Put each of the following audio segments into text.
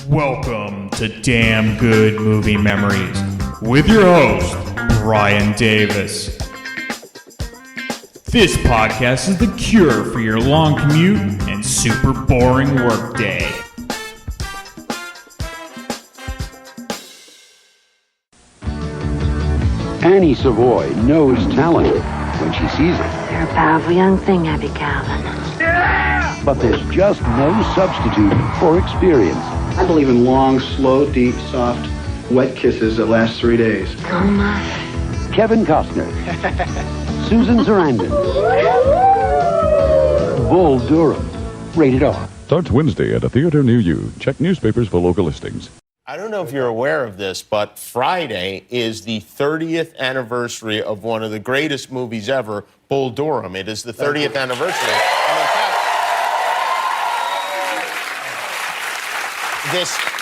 Welcome to Damn Good Movie Memories with your host, Brian Davis. This podcast is the cure for your long commute and super boring workday. Annie Savoy knows talent when she sees it. You're a powerful young thing, Abby Calvin. Yeah! But there's just no substitute for experience. I believe in long, slow, deep, soft, wet kisses that last 3 days. Oh, my. Kevin Costner. Susan Sarandon. Bull Durham. Rated R. Starts Wednesday at a theater near you. Check newspapers for local listings. I don't know if you're aware of this, but Friday is the 30th anniversary of one of the greatest movies ever, Bull Durham. It is the 30th anniversary. And in fact,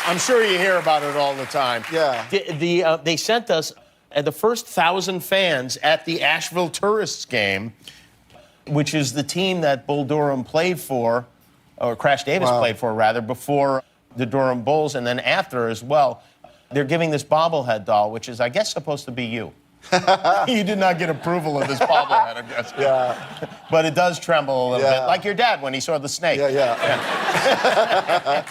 I'm sure you hear about it all the time. Yeah. They sent us the first 1,000 fans at the Asheville Tourists game, which is the team that Bull Durham played for, or Crash Davis played for, rather, before the Durham Bulls, and then after as well. They're giving this bobblehead doll, which is, I guess, supposed to be you. You did not get approval of this bobblehead, I guess. Yeah. But it does tremble a little bit, like your dad when he saw the snake. Yeah.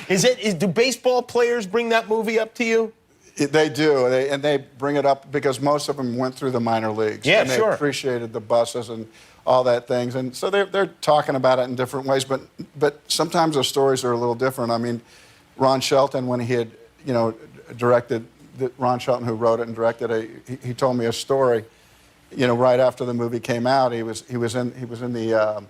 Do baseball players bring that movie up to you? They do, and they bring it up because most of them went through the minor leagues. Yeah, and they appreciated the buses and all that things. And so they're talking about it in different ways, but sometimes those stories are a little different. I mean, Ron Shelton, when he had, directed, Ron Shelton, who wrote it and directed it, he told me a story, right after the movie came out. He was in the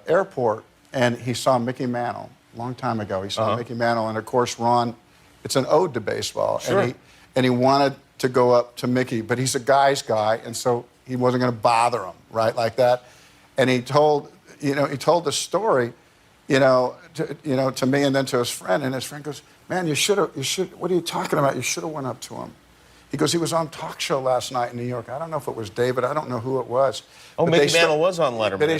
airport, and he saw Mickey Mantle a long time ago. He saw Mickey Mantle, and of course Ron, it's an ode to baseball. Sure. And he wanted to go up to Mickey, but he's a guy's guy, and so he wasn't going to bother him, right, like that. And he told the story, to me and then to his friend, and his friend goes, "Man, you should. What are you talking about? You should have went up to him." He goes, "He was on talk show last night in New York. I don't know if it was David. I don't know who it was." Oh, Mickey Mantle was on Letterman. But they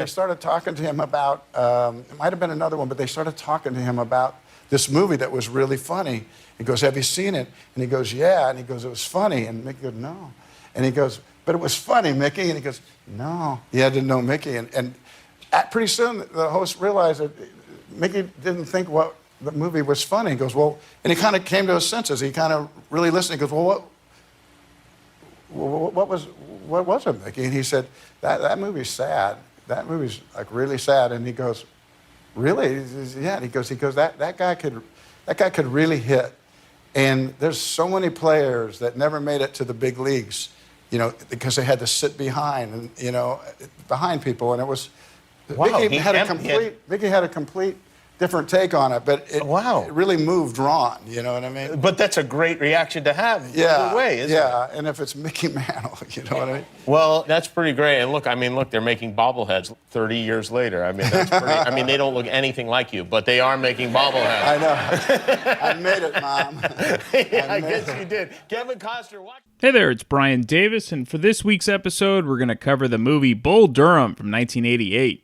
started talking to him about, it might have been another one, but they started talking to him about this movie that was really funny. He goes, "Have you seen it?" And he goes, "Yeah." And he goes, "It was funny." And Mickey goes, "No." And he goes, "But it was funny, Mickey." And he goes, "No." He had to know Mickey. And pretty soon the host realized that Mickey didn't think what the movie was funny. He goes, "Well," and he kind of came to his senses. He kind of really listened. He goes, "Well, what was it, Mickey?" And he said, that movie's sad. That movie's like really sad." And he goes, "Really?" He says, "Yeah." And he goes, that guy could really hit. And there's so many players that never made it to the big leagues, because they had to sit behind people. And it was, wow, Mickey had a complete different take on it, but it really moved Ron, you know what I mean? But that's a great reaction to have either way, isn't it? Yeah, and if it's Mickey Mantle, you know what I mean? Well, that's pretty great. And look, they're making bobbleheads 30 years later. That's pretty, they don't look anything like you, but they are making bobbleheads. I know. I made it, Mom. I guess you did. Kevin Costner, watch. Hey there, it's Brian Davis, and for this week's episode, we're going to cover the movie Bull Durham from 1988.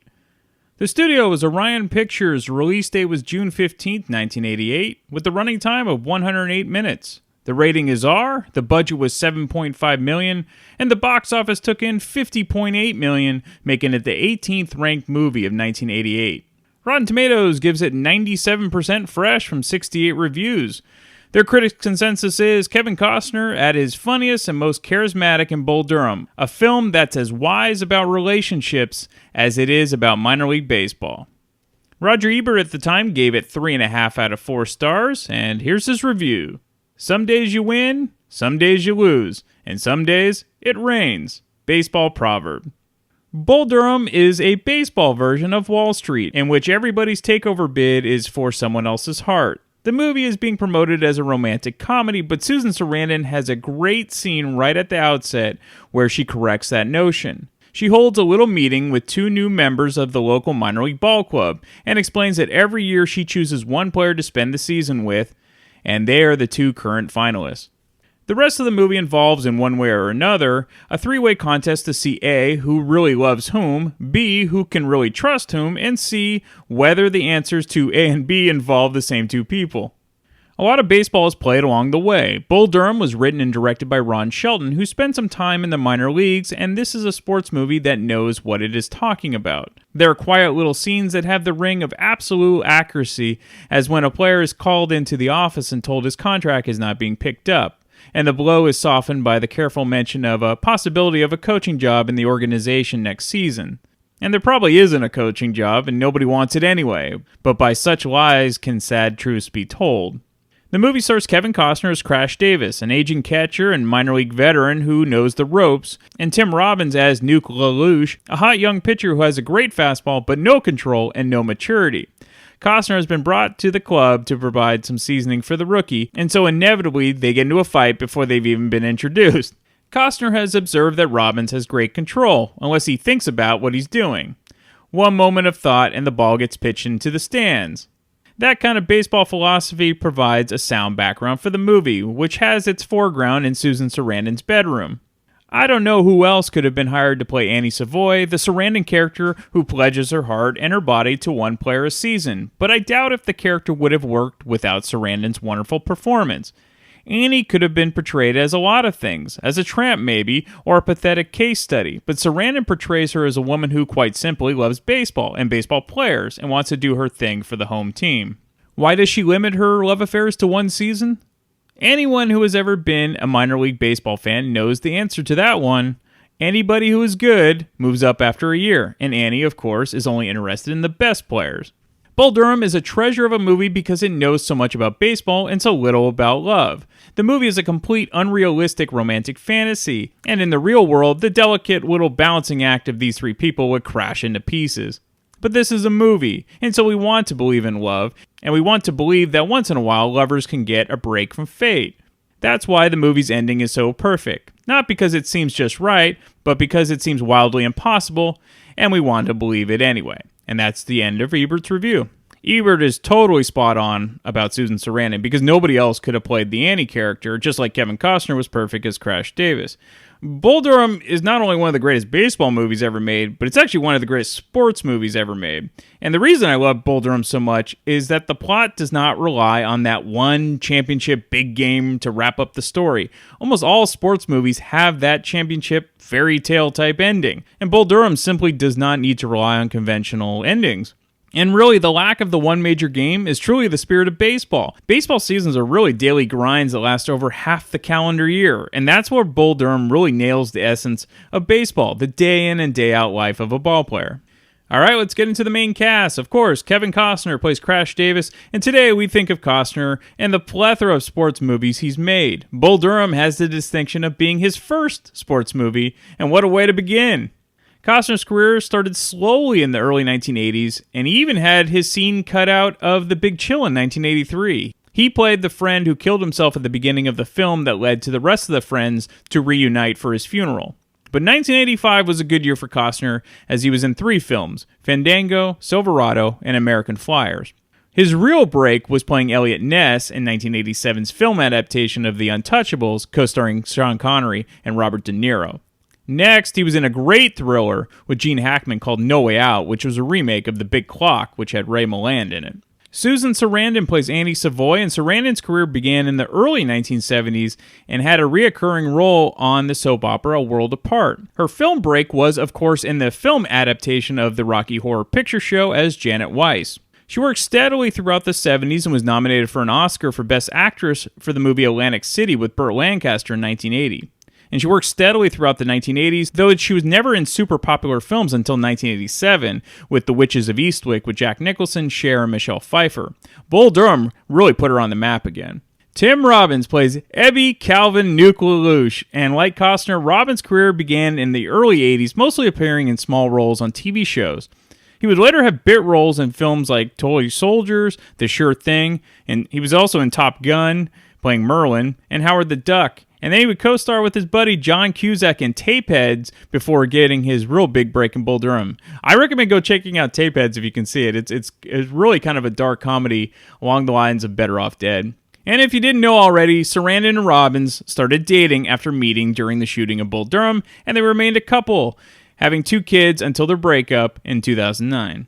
The studio was Orion Pictures. Release date was June 15th, 1988, with the running time of 108 minutes. The rating is R, the budget was $7.5 million, and the box office took in $50.8 million, making it the 18th ranked movie of 1988. Rotten Tomatoes gives it 97% fresh from 68 reviews. Their critics' consensus is Kevin Costner at his funniest and most charismatic in Bull Durham, a film that's as wise about relationships as it is about minor league baseball. Roger Ebert at the time gave it 3.5 out of 4 stars, and here's his review. Some days you win, some days you lose, and some days it rains. Baseball proverb. Bull Durham is a baseball version of Wall Street, in which everybody's takeover bid is for someone else's heart. The movie is being promoted as a romantic comedy, but Susan Sarandon has a great scene right at the outset where she corrects that notion. She holds a little meeting with 2 new members of the local minor league ball club and explains that every year she chooses one player to spend the season with, and they are the 2 current finalists. The rest of the movie involves, in one way or another, a three-way contest to see A, who really loves whom, B, who can really trust whom, and C, whether the answers to A and B involve the same two people. A lot of baseball is played along the way. Bull Durham was written and directed by Ron Shelton, who spent some time in the minor leagues, and this is a sports movie that knows what it is talking about. There are quiet little scenes that have the ring of absolute accuracy, as when a player is called into the office and told his contract is not being picked up, and the blow is softened by the careful mention of a possibility of a coaching job in the organization next season. And there probably isn't a coaching job, and nobody wants it anyway, but by such lies can sad truths be told. The movie stars Kevin Costner as Crash Davis, an aging catcher and minor league veteran who knows the ropes, and Tim Robbins as Nuke LaLoosh, a hot young pitcher who has a great fastball but no control and no maturity. Costner has been brought to the club to provide some seasoning for the rookie, and so inevitably they get into a fight before they've even been introduced. Costner has observed that Robbins has great control, unless he thinks about what he's doing. One moment of thought and the ball gets pitched into the stands. That kind of baseball philosophy provides a sound background for the movie, which has its foreground in Susan Sarandon's bedroom. I don't know who else could have been hired to play Annie Savoy, the Sarandon character who pledges her heart and her body to one player a season, but I doubt if the character would have worked without Sarandon's wonderful performance. Annie could have been portrayed as a lot of things, as a tramp maybe, or a pathetic case study, but Sarandon portrays her as a woman who quite simply loves baseball and baseball players and wants to do her thing for the home team. Why does she limit her love affairs to one season? Anyone who has ever been a minor league baseball fan knows the answer to that one. Anybody who is good moves up after a year, and Annie, of course, is only interested in the best players. Bull Durham is a treasure of a movie because it knows so much about baseball and so little about love. The movie is a complete unrealistic romantic fantasy, and in the real world, the delicate little balancing act of these three people would crash into pieces. But this is a movie, and so we want to believe in love, and we want to believe that once in a while lovers can get a break from fate. That's why the movie's ending is so perfect. Not because it seems just right, but because it seems wildly impossible, and we want to believe it anyway. And that's the end of Ebert's review. Ebert is totally spot on about Susan Sarandon because nobody else could have played the Annie character, just like Kevin Costner was perfect as Crash Davis. Bull Durham is not only one of the greatest baseball movies ever made, but it's actually one of the greatest sports movies ever made. And the reason I love Bull Durham so much is that the plot does not rely on that one championship big game to wrap up the story. Almost all sports movies have that championship fairy tale type ending, and Bull Durham simply does not need to rely on conventional endings. And really, the lack of the one major game is truly the spirit of baseball. Baseball seasons are really daily grinds that last over half the calendar year, and that's where Bull Durham really nails the essence of baseball, the day in and day out life of a ballplayer. Alright, let's get into the main cast. Of course, Kevin Costner plays Crash Davis, and today we think of Costner and the plethora of sports movies he's made. Bull Durham has the distinction of being his first sports movie, and what a way to begin! Costner's career started slowly in the early 1980s, and he even had his scene cut out of The Big Chill in 1983. He played the friend who killed himself at the beginning of the film that led to the rest of the friends to reunite for his funeral. But 1985 was a good year for Costner, as he was in 3 films, Fandango, Silverado, and American Flyers. His real break was playing Elliot Ness in 1987's film adaptation of The Untouchables, co-starring Sean Connery and Robert De Niro. Next, he was in a great thriller with Gene Hackman called No Way Out, which was a remake of The Big Clock, which had Ray Milland in it. Susan Sarandon plays Annie Savoy, and Sarandon's career began in the early 1970s and had a reoccurring role on the soap opera A World Apart. Her film break was, of course, in the film adaptation of the Rocky Horror Picture Show as Janet Weiss. She worked steadily throughout the 70s and was nominated for an Oscar for Best Actress for the movie Atlantic City with Burt Lancaster in 1980. And she worked steadily throughout the 1980s, though she was never in super popular films until 1987 with The Witches of Eastwick with Jack Nicholson, Cher, and Michelle Pfeiffer. Bull Durham really put her on the map again. Tim Robbins plays Ebby Calvin Nuke LaLoosh, and like Costner, Robbins' career began in the early 80s, mostly appearing in small roles on TV shows. He would later have bit roles in films like Toy Soldiers, The Sure Thing, and he was also in Top Gun, playing Merlin, and Howard the Duck. And then he would co-star with his buddy John Cusack in Tapeheads before getting his real big break in Bull Durham. I recommend go checking out Tapeheads if you can see it. It's really kind of a dark comedy along the lines of Better Off Dead. And if you didn't know already, Sarandon and Robbins started dating after meeting during the shooting of Bull Durham, and they remained a couple, having 2 kids until their breakup in 2009.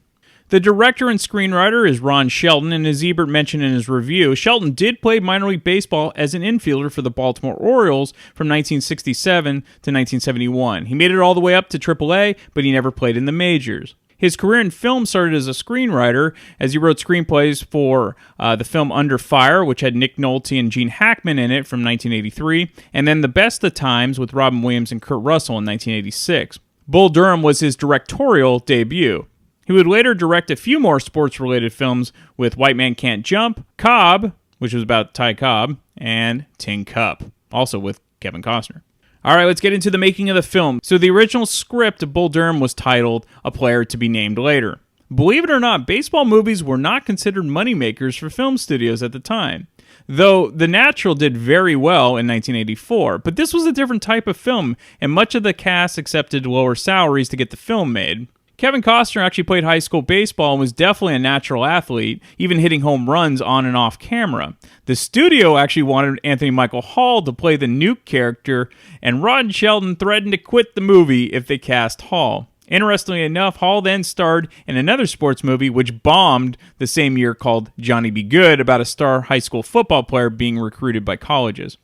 The director and screenwriter is Ron Shelton, and as Ebert mentioned in his review, Shelton did play minor league baseball as an infielder for the Baltimore Orioles from 1967 to 1971. He made it all the way up to AAA, but he never played in the majors. His career in film started as a screenwriter, as he wrote screenplays for the film Under Fire, which had Nick Nolte and Gene Hackman in it from 1983, and then The Best of Times with Robin Williams and Kurt Russell in 1986. Bull Durham was his directorial debut. He would later direct a few more sports-related films with White Man Can't Jump, Cobb, which was about Ty Cobb, and Tin Cup, also with Kevin Costner. All right, let's get into the making of the film. So the original script of Bull Durham was titled A Player to be Named Later. Believe it or not, baseball movies were not considered moneymakers for film studios at the time, though The Natural did very well in 1984. But this was a different type of film, and much of the cast accepted lower salaries to get the film made. Kevin Costner actually played high school baseball and was definitely a natural athlete, even hitting home runs on and off camera. The studio actually wanted Anthony Michael Hall to play the Nuke character, and Ron Shelton threatened to quit the movie if they cast Hall. Interestingly enough, Hall then starred in another sports movie which bombed the same year called Johnny Be Good, about a star high school football player being recruited by colleges.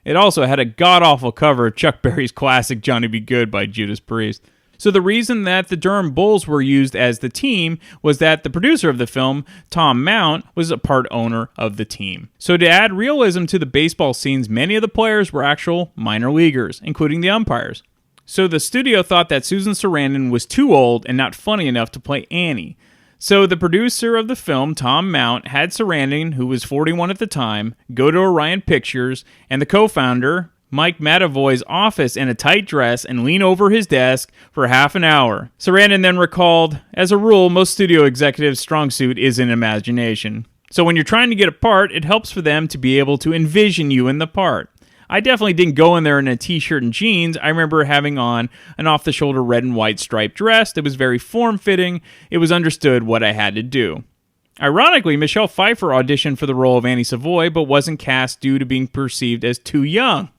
It also had a god-awful cover of Chuck Berry's classic Johnny Be Good by Judas Priest. So the reason that the Durham Bulls were used as the team was that the producer of the film, Tom Mount, was a part owner of the team. So to add realism to the baseball scenes, many of the players were actual minor leaguers, including the umpires. So the studio thought that Susan Sarandon was too old and not funny enough to play Annie. So the producer of the film, Tom Mount, had Sarandon, who was 41 at the time, go to Orion Pictures, and the co-founder, Mike Madavoy's office in a tight dress and lean over his desk for half an hour. Sarandon then recalled, as a rule, most studio executives' strong suit is in imagination. So when you're trying to get a part, it helps for them to be able to envision you in the part. I definitely didn't go in there in a t-shirt and jeans. I remember having on an off-the-shoulder red and white striped dress that was very form-fitting. It was understood what I had to do. Ironically, Michelle Pfeiffer auditioned for the role of Annie Savoy, but wasn't cast due to being perceived as too young.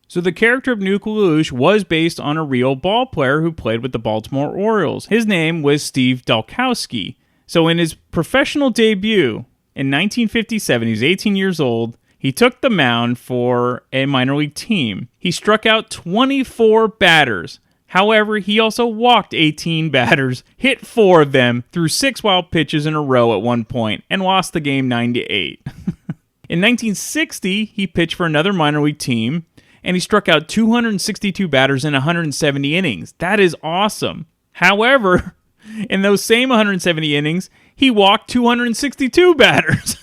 So the character of Nuke LaLoosh was based on a real ball player who played with the Baltimore Orioles. His name was Steve Dalkowski. So in his professional debut in 1957, he was 18 years old, he took the mound for a minor league team. He struck out 24 batters. However, he also walked 18 batters, hit 4 of them, threw 6 wild pitches in a row at one point, and lost the game 9-8. In 1960, he pitched for another minor league team, and he struck out 262 batters in 170 innings. That is awesome. However, in those same 170 innings, he walked 262 batters.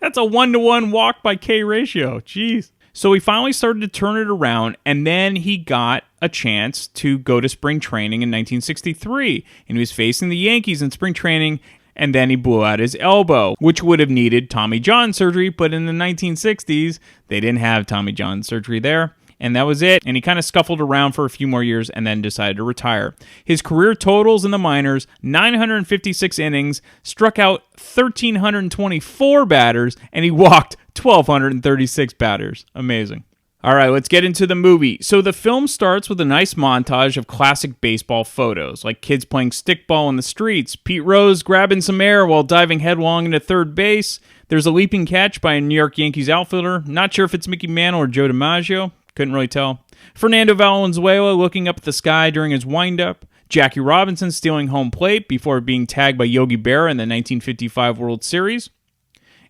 That's a 1-to-1 walk by K ratio. Jeez. So he finally started to turn it around, and then he got a chance to go to spring training in 1963. And he was facing the Yankees in spring training, and then he blew out his elbow, which would have needed Tommy John surgery, but in the 1960s, they didn't have Tommy John surgery there. And that was it. And he kind of scuffled around for a few more years and then decided to retire. His career totals in the minors, 956 innings, struck out 1,324 batters, and he walked 1,236 batters. Amazing. All right, let's get into the movie. So the film starts with a nice montage of classic baseball photos, like kids playing stickball in the streets, Pete Rose grabbing some air while diving headlong into third base. There's a leaping catch by a New York Yankees outfielder. Not sure if it's Mickey Mantle or Joe DiMaggio. Couldn't really tell. Fernando Valenzuela looking up at the sky during his windup. Jackie Robinson stealing home plate before being tagged by Yogi Berra in the 1955 World Series.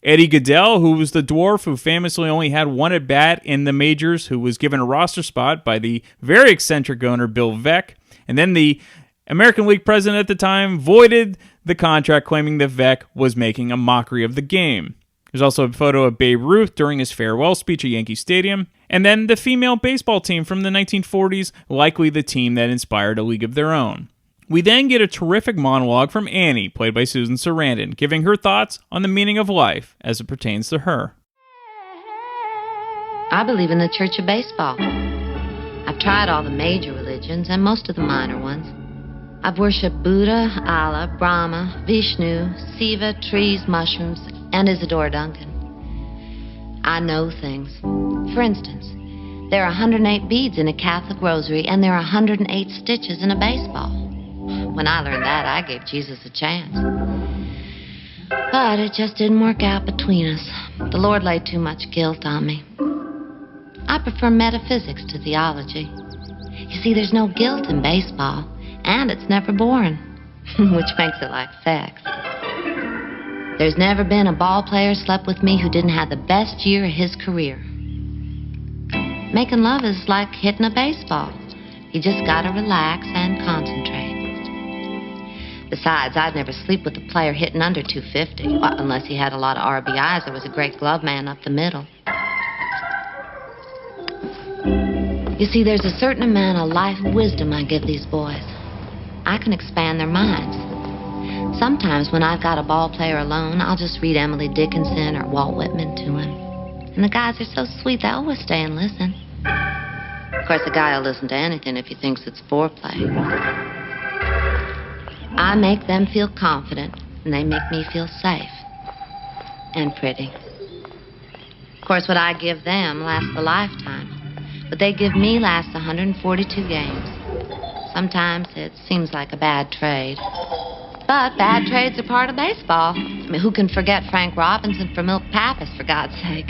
Eddie Goodell, who was the dwarf who famously only had one at-bat in the majors, who was given a roster spot by the very eccentric owner Bill Veeck. And then the American League president at the time voided the contract, claiming that Veeck was making a mockery of the game. There's also a photo of Babe Ruth during his farewell speech at Yankee Stadium. And then the female baseball team from the 1940s, likely the team that inspired A League of Their Own. We then get a terrific monologue from Annie, played by Susan Sarandon, giving her thoughts on the meaning of life as it pertains to her. I believe in the Church of Baseball. I've tried all the major religions and most of the minor ones. I've worshipped Buddha, Allah, Brahma, Vishnu, Siva, trees, mushrooms, and Isadora Duncan. I know things. For instance, there are 108 beads in a Catholic rosary, and there are 108 stitches in a baseball. When I learned that, I gave Jesus a chance. But it just didn't work out between us. The Lord laid too much guilt on me. I prefer metaphysics to theology. You see, there's no guilt in baseball, and it's never boring, which makes it like sex. There's never been a ball player slept with me who didn't have the best year of his career. Making love is like hitting a baseball. You just gotta relax and concentrate. Besides, I'd never sleep with a player hitting under 250, unless he had a lot of RBIs or was a great glove man up the middle. You see, there's a certain amount of life wisdom I give these boys. I can expand their minds. Sometimes when I've got a ball player alone, I'll just read Emily Dickinson or Walt Whitman to him. And the guys are so sweet, they always stay and listen. Of course, a guy will listen to anything if he thinks it's foreplay. I make them feel confident, and they make me feel safe. And pretty. Of course, what I give them lasts a lifetime. What they give me lasts 142 games. Sometimes it seems like a bad trade. But bad trades are part of baseball. I mean, who can forget Frank Robinson for Milt Pappas, for God's sake?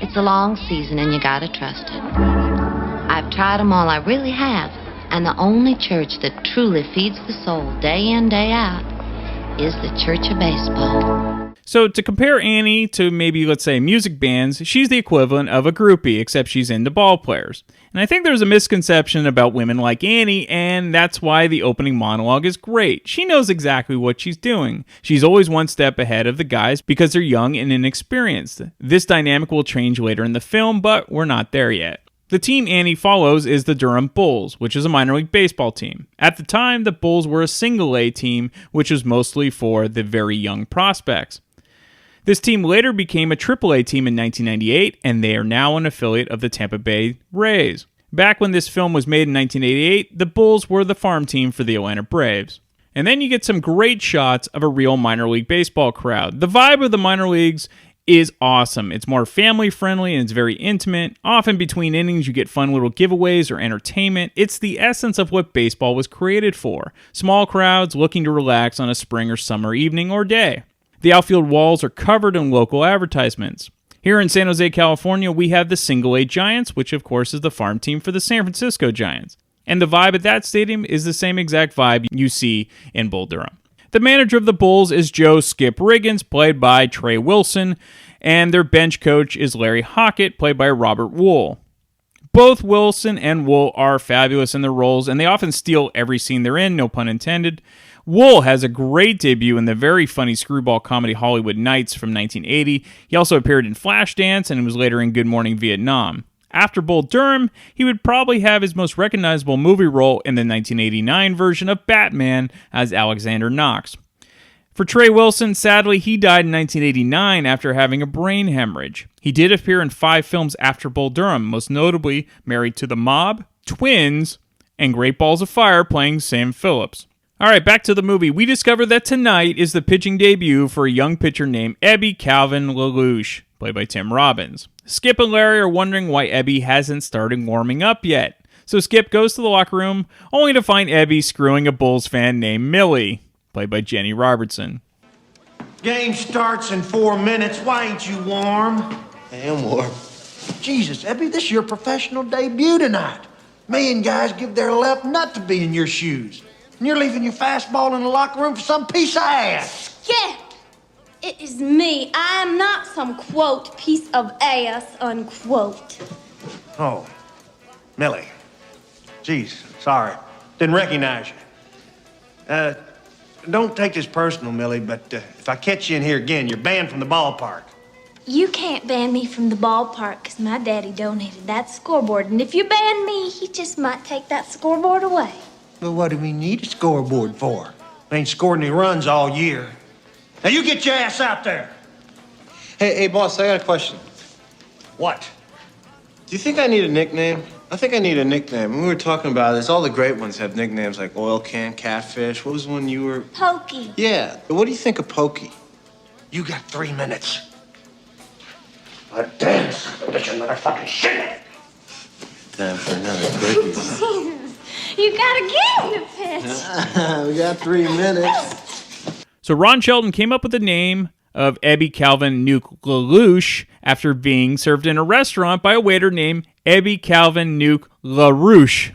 It's a long season, and you gotta trust it. I've tried them all, I really have. And the only church that truly feeds the soul day in, day out is the Church of Baseball. So to compare Annie to maybe, let's say, music bands, she's the equivalent of a groupie, except she's into ball players. And I think there's a misconception about women like Annie, and that's why the opening monologue is great. She knows exactly what she's doing. She's always one step ahead of the guys because they're young and inexperienced. This dynamic will change later in the film, but we're not there yet. The team Annie follows is the Durham Bulls, which is a minor league baseball team. At the time, the Bulls were a single-A team, which was mostly for the very young prospects. This team later became a AAA team in 1998, and they are now an affiliate of the Tampa Bay Rays. Back when this film was made in 1988, the Bulls were the farm team for the Atlanta Braves. And then you get some great shots of a real minor league baseball crowd. The vibe of the minor leagues is awesome. It's more family-friendly and it's very intimate. Often between innings, you get fun little giveaways or entertainment. It's the essence of what baseball was created for. Small crowds looking to relax on a spring or summer evening or day. The outfield walls are covered in local advertisements. Here in San Jose, California, we have the Single-A Giants, which of course is the farm team for the San Francisco Giants. And the vibe at that stadium is the same exact vibe you see in Bull Durham. The manager of the Bulls is Joe Skip Riggins, played by Trey Wilson, and their bench coach is Larry Hockett, played by Robert Wool. Both Wilson and Wool are fabulous in their roles, and they often steal every scene they're in, no pun intended. Wool has a great debut in the very funny screwball comedy Hollywood Nights from 1980. He also appeared in Flashdance and was later in Good Morning Vietnam. After Bull Durham, he would probably have his most recognizable movie role in the 1989 version of Batman as Alexander Knox. For Trey Wilson, sadly, he died in 1989 after having a brain hemorrhage. He did appear in 5 films after Bull Durham, most notably Married to the Mob, Twins, and Great Balls of Fire playing Sam Phillips. Alright, back to the movie. We discover that tonight is the pitching debut for a young pitcher named Ebby Calvin LaLoosh, played by Tim Robbins. Skip and Larry are wondering why Ebby hasn't started warming up yet. So Skip goes to the locker room, only to find Ebby screwing a Bulls fan named Millie, played by Jenny Robertson. Game starts in 4 minutes. Why ain't you warm? I am warm. Jesus, Ebby, this is your professional debut tonight. Million guys give their left nut to be in your shoes. And you're leaving your fastball in the locker room for some piece of ass. Skip! It is me. I am not some, quote, piece of ass, unquote. Oh, Millie. Jeez, sorry. Didn't recognize you. Don't take this personal, Millie, but if I catch you in here again, you're banned from the ballpark. You can't ban me from the ballpark because my daddy donated that scoreboard. And if you ban me, he just might take that scoreboard away. Well, what do we need a scoreboard for? I ain't scored any runs all year. Now you get your ass out there. Hey, boss, I got a question. What? Do you think I need a nickname? I think I need a nickname. When we were talking about this, all the great ones have nicknames like Oil Can, Catfish. What was the one you were... Pokey. Yeah, but what do you think of Pokey? You got 3 minutes. A dance. Bitch, another fucking shit. Time for another quickie. You gotta get in the pitch. We got 3 minutes. So Ron Shelton came up with the name of Ebby Calvin Nuke LaRouche after being served in a restaurant by a waiter named Ebby Calvin Nuke LaRouche.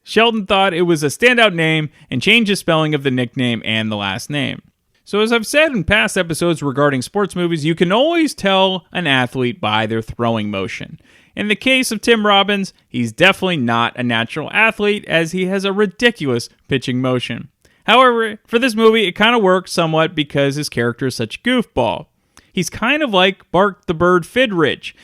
Shelton thought it was a standout name and changed the spelling of the nickname and the last name. So as I've said in past episodes regarding sports movies, you can always tell an athlete by their throwing motion. In the case of Tim Robbins, he's definitely not a natural athlete as he has a ridiculous pitching motion. However, for this movie, it kind of works somewhat because his character is such a goofball. He's kind of like Bark the Bird Fidrich.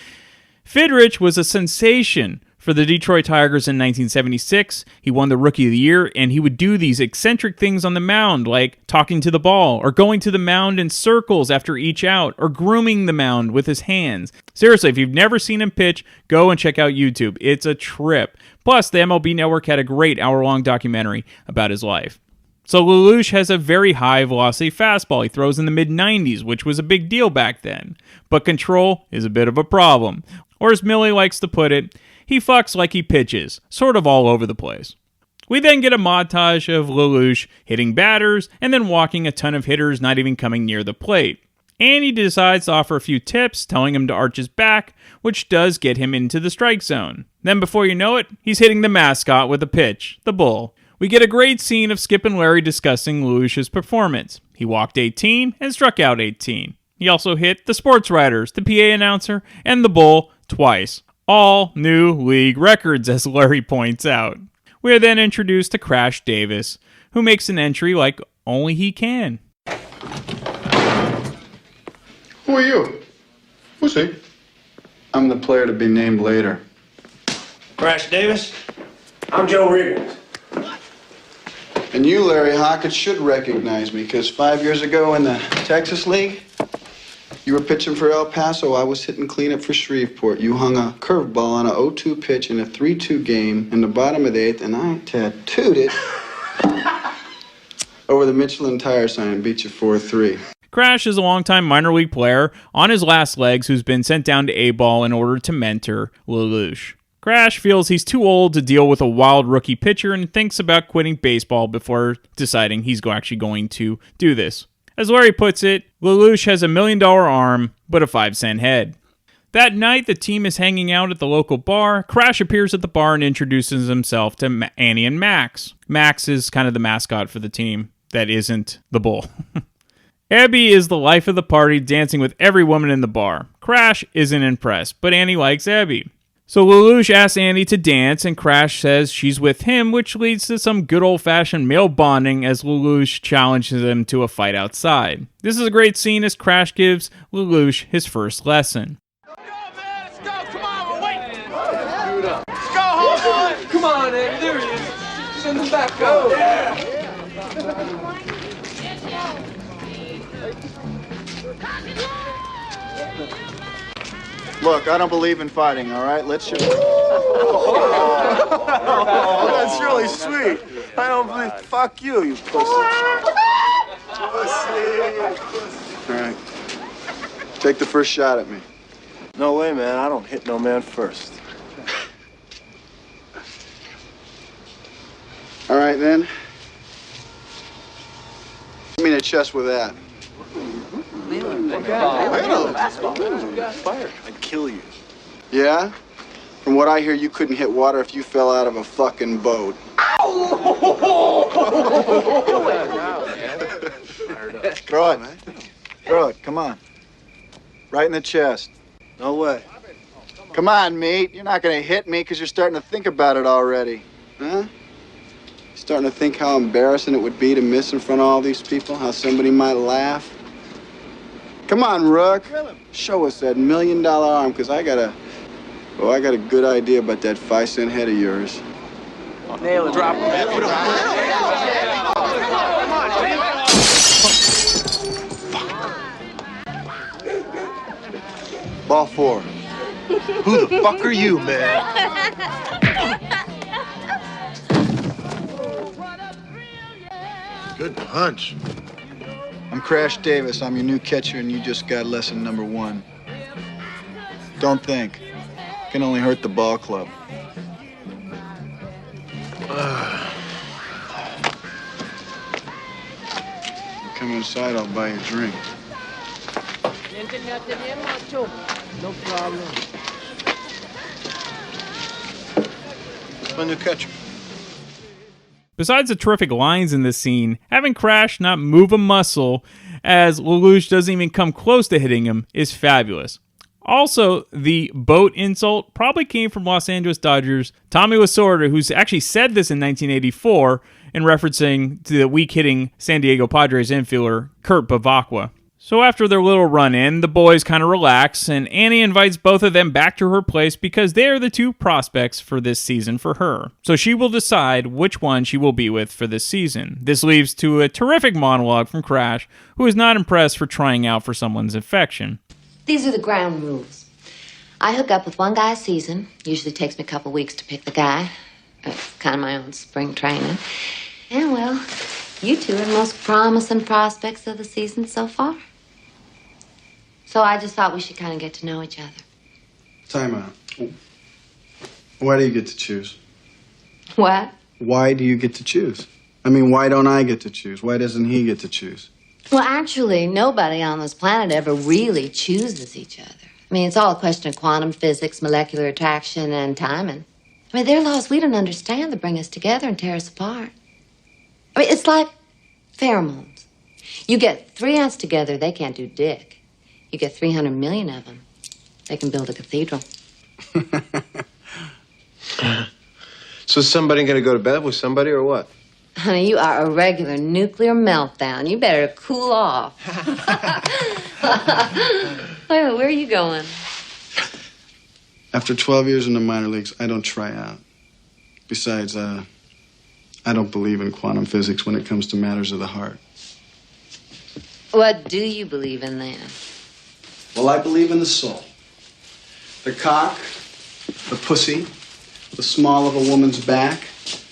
Fidrich was a sensation for the Detroit Tigers in 1976. He won the Rookie of the Year, and he would do these eccentric things on the mound, like talking to the ball, or going to the mound in circles after each out, or grooming the mound with his hands. Seriously, if you've never seen him pitch, go and check out YouTube. It's a trip. Plus, the MLB Network had a great hour-long documentary about his life. So LaRouche has a very high-velocity fastball. He throws in the mid-90s, which was a big deal back then. But control is a bit of a problem. Or as Millie likes to put it, he fucks like he pitches, sort of all over the place. We then get a montage of LaRouche hitting batters and then walking a ton of hitters not even coming near the plate. And he decides to offer a few tips, telling him to arch his back, which does get him into the strike zone. Then before you know it, he's hitting the mascot with a pitch, the bull. We get a great scene of Skip and Larry discussing LaRouche's performance. He walked 18 and struck out 18. He also hit the sports writers, the PA announcer, and the bull twice. All new league records, as Larry points out. We are then introduced to Crash Davis, who makes an entry like only he can. Who are you? Who's he? I'm the player to be named later. Crash Davis. I'm Joe Riggins. And you, Larry Hockett, should recognize me, because 5 years ago in the Texas League, you were pitching for El Paso. I was hitting cleanup for Shreveport. You hung a curveball on a 0-2 pitch in a 3-2 game in the bottom of the 8th, and I tattooed it over the Michelin tire sign and beat you 4-3. Crash is a longtime minor league player on his last legs who's been sent down to A-ball in order to mentor LaRouche. Crash feels he's too old to deal with a wild rookie pitcher and thinks about quitting baseball before deciding he's actually going to do this. As Larry puts it, LaRouche has $1 million arm, but a 5-cent head. That night, the team is hanging out at the local bar. Crash appears at the bar and introduces himself to Annie and Max. Max is kind of the mascot for the team that isn't the bull. Abby is the life of the party, dancing with every woman in the bar. Crash isn't impressed, but Annie likes Abby. So LaRouche asks Annie to dance, and Crash says she's with him, which leads to some good old-fashioned male bonding as LaRouche challenges him to a fight outside. This is a great scene as Crash gives LaRouche his first lesson. Let's go, man! Let's go! Come on, we're waiting! Let's go, homeboy! Come on, Andy, there he is. Send him back, go! Yeah. Look, I don't believe in fighting, all right? Let's just... Oh, that's really sweet. I don't believe... Fuck you, you pussy. All right. Take the first shot at me. No way, man. I don't hit no man first. All right, then. Hit me in the chest with that. I'd kill you. Yeah? From what I hear, you couldn't hit water if you fell out of a fucking boat. Throw it, man. Throw it, come on. Right in the chest. No way. Come on, mate. You're not gonna hit me because you're starting to think about it already. Huh? Starting to think how embarrassing it would be to miss in front of all these people? How somebody might laugh? Come on, Rook. Show us that $1 million arm, because I got a good idea about that 5-cent head of yours. Nail it. Drop him. Ball 4. Who the fuck are you, man? Good punch. I'm Crash Davis. I'm your new catcher, and you just got lesson number 1. Don't think. Can only hurt the ball club. Come inside, I'll buy you a drink. No problem. It's my new catcher. Besides the terrific lines in this scene, having Crash not move a muscle, as Lelouch doesn't even come close to hitting him, is fabulous. Also, the boat insult probably came from Los Angeles Dodgers Tommy Lasorda, who's actually said this in 1984 in referencing to the weak-hitting San Diego Padres infielder Kurt Bavacqua. So after their little run-in, the boys kind of relax, and Annie invites both of them back to her place because they are the two prospects for this season for her. So she will decide which one she will be with for this season. This leads to a terrific monologue from Crash, who is not impressed for trying out for someone's affection. These are the ground rules. I hook up with one guy a season. Usually takes me a couple weeks to pick the guy. It's kind of my own spring training. And, well, you two are the most promising prospects of the season so far. So I just thought we should kind of get to know each other. Time out. Why do you get to choose? What? Why do you get to choose? I mean, why don't I get to choose? Why doesn't he get to choose? Well, actually, nobody on this planet ever really chooses each other. I mean, it's all a question of quantum physics, molecular attraction, and timing. I mean, there are laws we don't understand that bring us together and tear us apart. I mean, it's like pheromones. You get 3 ants together, they can't do dick. You get 300 million of them, they can build a cathedral. So is somebody going to go to bed with somebody or what? Honey, you are a regular nuclear meltdown. You better cool off. Wait a minute, where are you going? After 12 years in the minor leagues, I don't try out. Besides, I don't believe in quantum physics when it comes to matters of the heart. What do you believe in then? Well, I believe in the soul. The cock, the pussy, the small of a woman's back,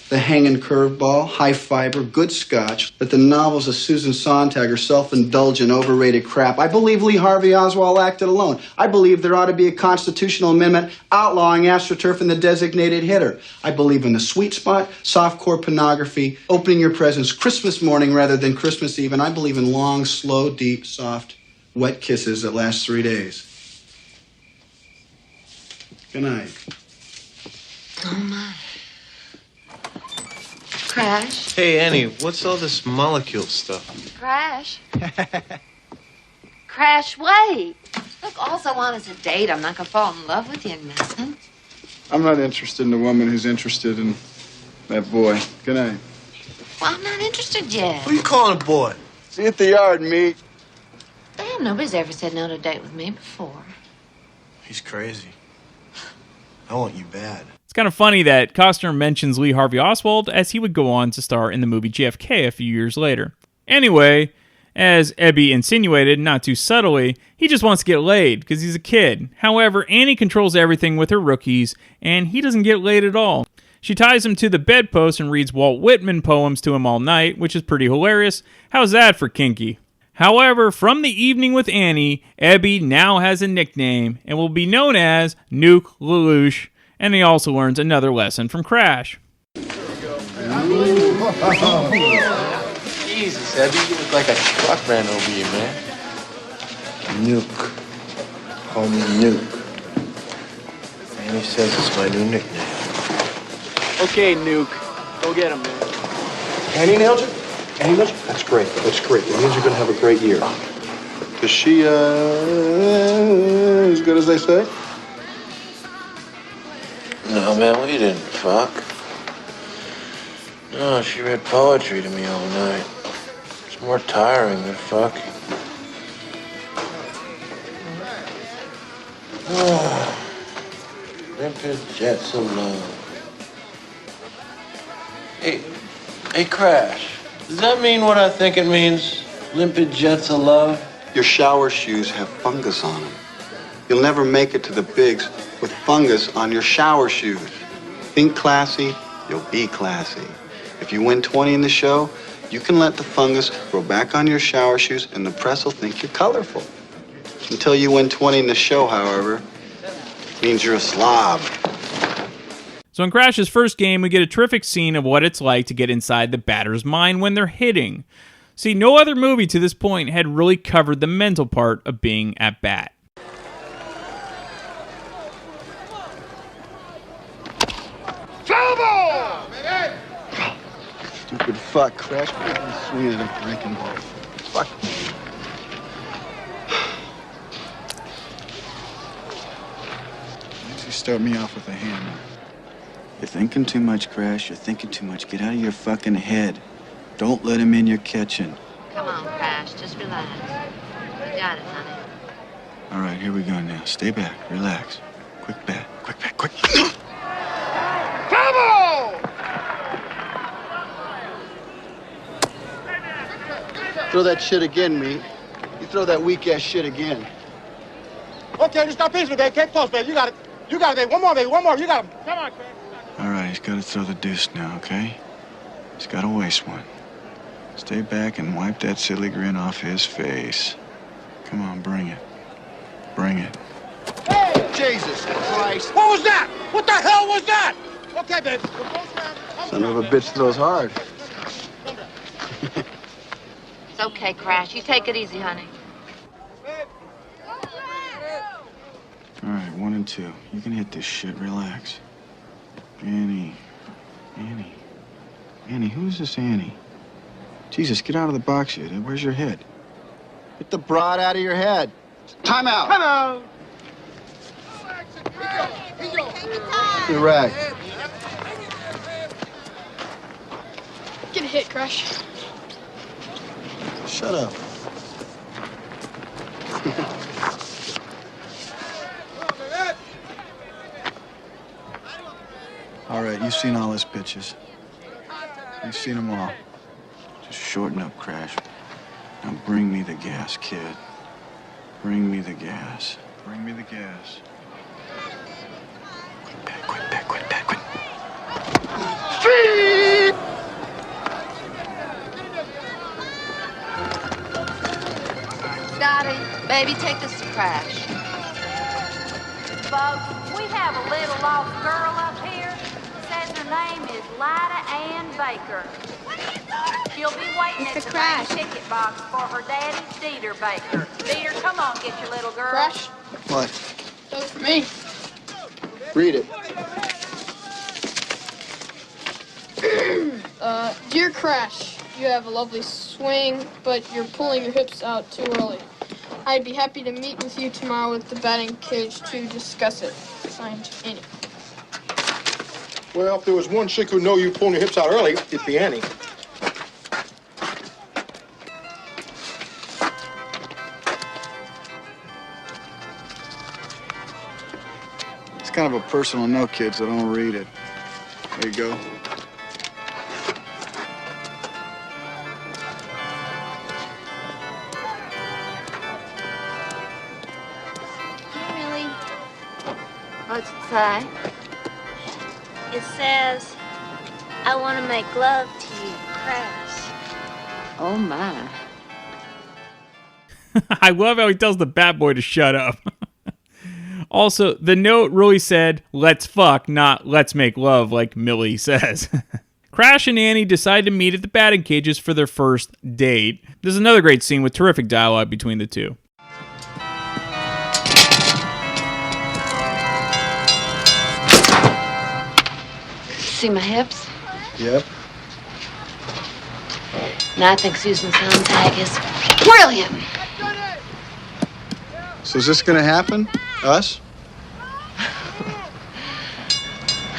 the hanging curveball, high fiber, good scotch, that the novels of Susan Sontag are self-indulgent, overrated crap. I believe Lee Harvey Oswald acted alone. I believe there ought to be a constitutional amendment outlawing AstroTurf and the designated hitter. I believe in the sweet spot, softcore pornography, opening your presents Christmas morning rather than Christmas Eve, and I believe in long, slow, deep, soft, wet kisses that last 3 days. Good night. Oh, my. Crash. Hey, Annie, what's all this molecule stuff? Crash. Crash, wait. Look, all I want is a date. I'm not going to fall in love with you and nothing. I'm not interested in a woman who's interested in that boy. Good night. Well, I'm not interested yet. Who you calling a boy? See you at the yard, meet. Damn, nobody's ever said no to a date with me before. He's crazy. I want you bad. It's kind of funny that Costner mentions Lee Harvey Oswald as he would go on to star in the movie JFK a few years later. Anyway, as Ebby insinuated, not too subtly, he just wants to get laid because he's a kid. However, Annie controls everything with her rookies, and he doesn't get laid at all. She ties him to the bedpost and reads Walt Whitman poems to him all night, which is pretty hilarious. How's that for kinky? However, from the evening with Annie, Ebby now has a nickname and will be known as Nuke Lelouch, and he also learns another lesson from Crash. Jesus, Ebby, you look like a truck ran over you, man. Nuke. Call me Nuke. Annie says it's my new nickname. Okay, Nuke. Go get him, man. Annie nailed you? Annie nailed you? That's great. That's great. That means you're going to have a great year. Is she, as good as they say? No, man, we didn't fuck. No, she read poetry to me all night. It's more tiring than fucking. Oh, limpid jets of love. Hey, Crash. Does that mean what I think it means? Limpid jets of love? Your shower shoes have fungus on them. You'll never make it to the bigs with fungus on your shower shoes. Think classy, you'll be classy. If you win 20 in the show, you can let the fungus grow back on your shower shoes and the press will think you're colorful. Until you win 20 in the show, however, Means you're a slob. So in Crash's first game, we get a terrific scene of what it's like to get inside the batter's mind when they're hitting. See, no other movie to this point had really covered the mental part of being at bat. Stupid fuck, Crash. Keep swinging at a breaking ball. Fuck me. Why don't you start me off with a hammer? You're thinking too much, Crash. You're thinking too much. Get out of your fucking head. Don't let him in your kitchen. Come on, Crash. Just relax. You got it, honey. All right, here we go now. Stay back. Relax. Quick bat. Quick bat. Quick. Throw that shit again, meat. You throw that weak-ass shit again. Okay, just stop easily, baby. Get close, baby. You got it. You got it, baby. One more, baby. One more. You got him. Come on, Craig. All right, he's got to throw the deuce now, okay? He's got to waste one. Stay back and wipe that silly grin off his face. Come on, bring it. Bring it. Hey! Jesus Christ. What was that? What the hell was that? Okay, baby. Son of a bitch throws hard. It's okay, Crash. You take it easy, honey. All right, 1 and 2. You can hit this shit. Relax. Annie. Annie, who is this Annie? Jesus, get out of the box here. Where's your head? Get the broad out of your head. Time out. Come on. You're right. Get a hit, Crash. Shut up. All right, you've seen all his pitches. You've seen them all. Just shorten up, Crash. Now bring me the gas, kid. Bring me the gas. Bring me the gas. Quit that. Feed! Scotty, baby, take this to Crash. Folks, we have a little lost girl up here. Says her name is Lida Ann Baker. She'll be waiting at the main ticket box for her daddy, Dieter Baker. Dieter, come on, get your little girl. Crash, What? that was for me. Read it. Dear Crash, you have a lovely swing, but you're pulling your hips out too early. I'd be happy to meet with you tomorrow at the batting cage to discuss it. Signed, Annie. Well, if there was one chick who know you pulling your hips out early, it'd be Annie. It's kind of a personal note, kid, so don't read it. There you go. What's it say? It says, I want to make love to you, Crash. Oh, my. I love how he tells the bat boy to shut up. Also, the note really said, let's fuck, not let's make love, like Millie says. Crash and Annie decide to meet at the batting cages for their first date. There's another great scene with terrific dialogue between the two. See my hips? Yep. Now I think Susan Sontag is brilliant. So is this gonna happen? Us?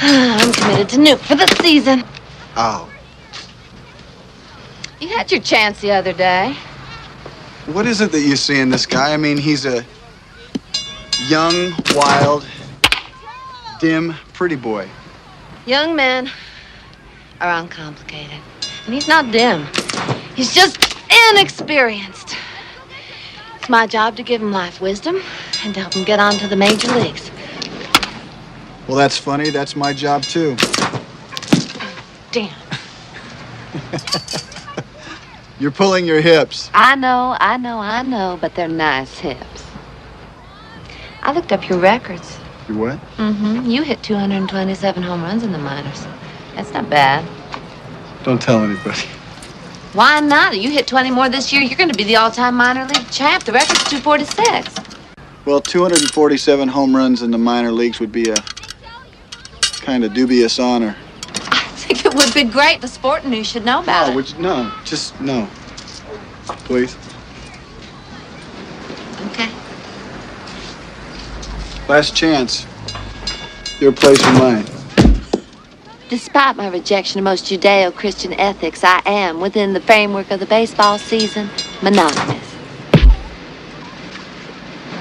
I'm committed to Nuke for the season. Oh. You had your chance the other day. What is it that you see in this guy? I mean, he's a young, wild, dim, pretty boy. Young men are uncomplicated. And he's not dim. He's just inexperienced. It's my job to give him life wisdom and to help him get on to the major leagues. Well, that's funny. That's my job, too. Damn. You're pulling your hips. I know, but they're nice hips. I looked up your records. You what? Mm-hmm. You hit 227 home runs in the minors. That's not bad. Don't tell anybody. Why not? You hit 20 more this year, you're going to be the all-time minor league champ. The record's 246. Well, 247 home runs in the minor leagues would be a kind of dubious honor. I think it would be great. The sporting news should know about it. No, just no. Please. Okay. Last chance. Your place or mine. Despite my rejection of most Judeo-Christian ethics, I am, within the framework of the baseball season, monogamous.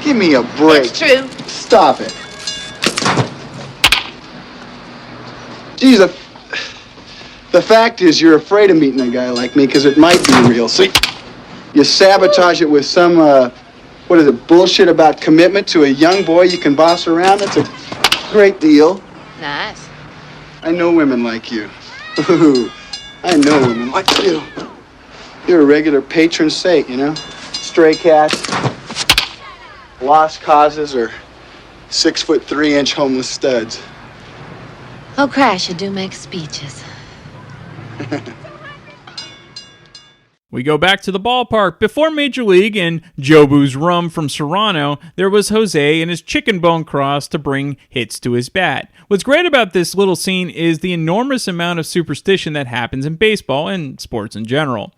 Give me a break. It's true. Stop it. Geez, the fact is you're afraid of meeting a guy like me because it might be real. So you sabotage it with some, bullshit about commitment to a young boy you can boss around? That's a great deal. Nice. I know women like you. Ooh, I know women like you. You're a regular patron saint, you know? Stray cats, lost causes, or 6'3" homeless studs. Oh, Crash, you do make speeches. We go back to the ballpark. Before Major League and Jobu's rum from Serrano, there was Jose and his chicken bone cross to bring hits to his bat. What's great about this little scene is the enormous amount of superstition that happens in baseball and sports in general.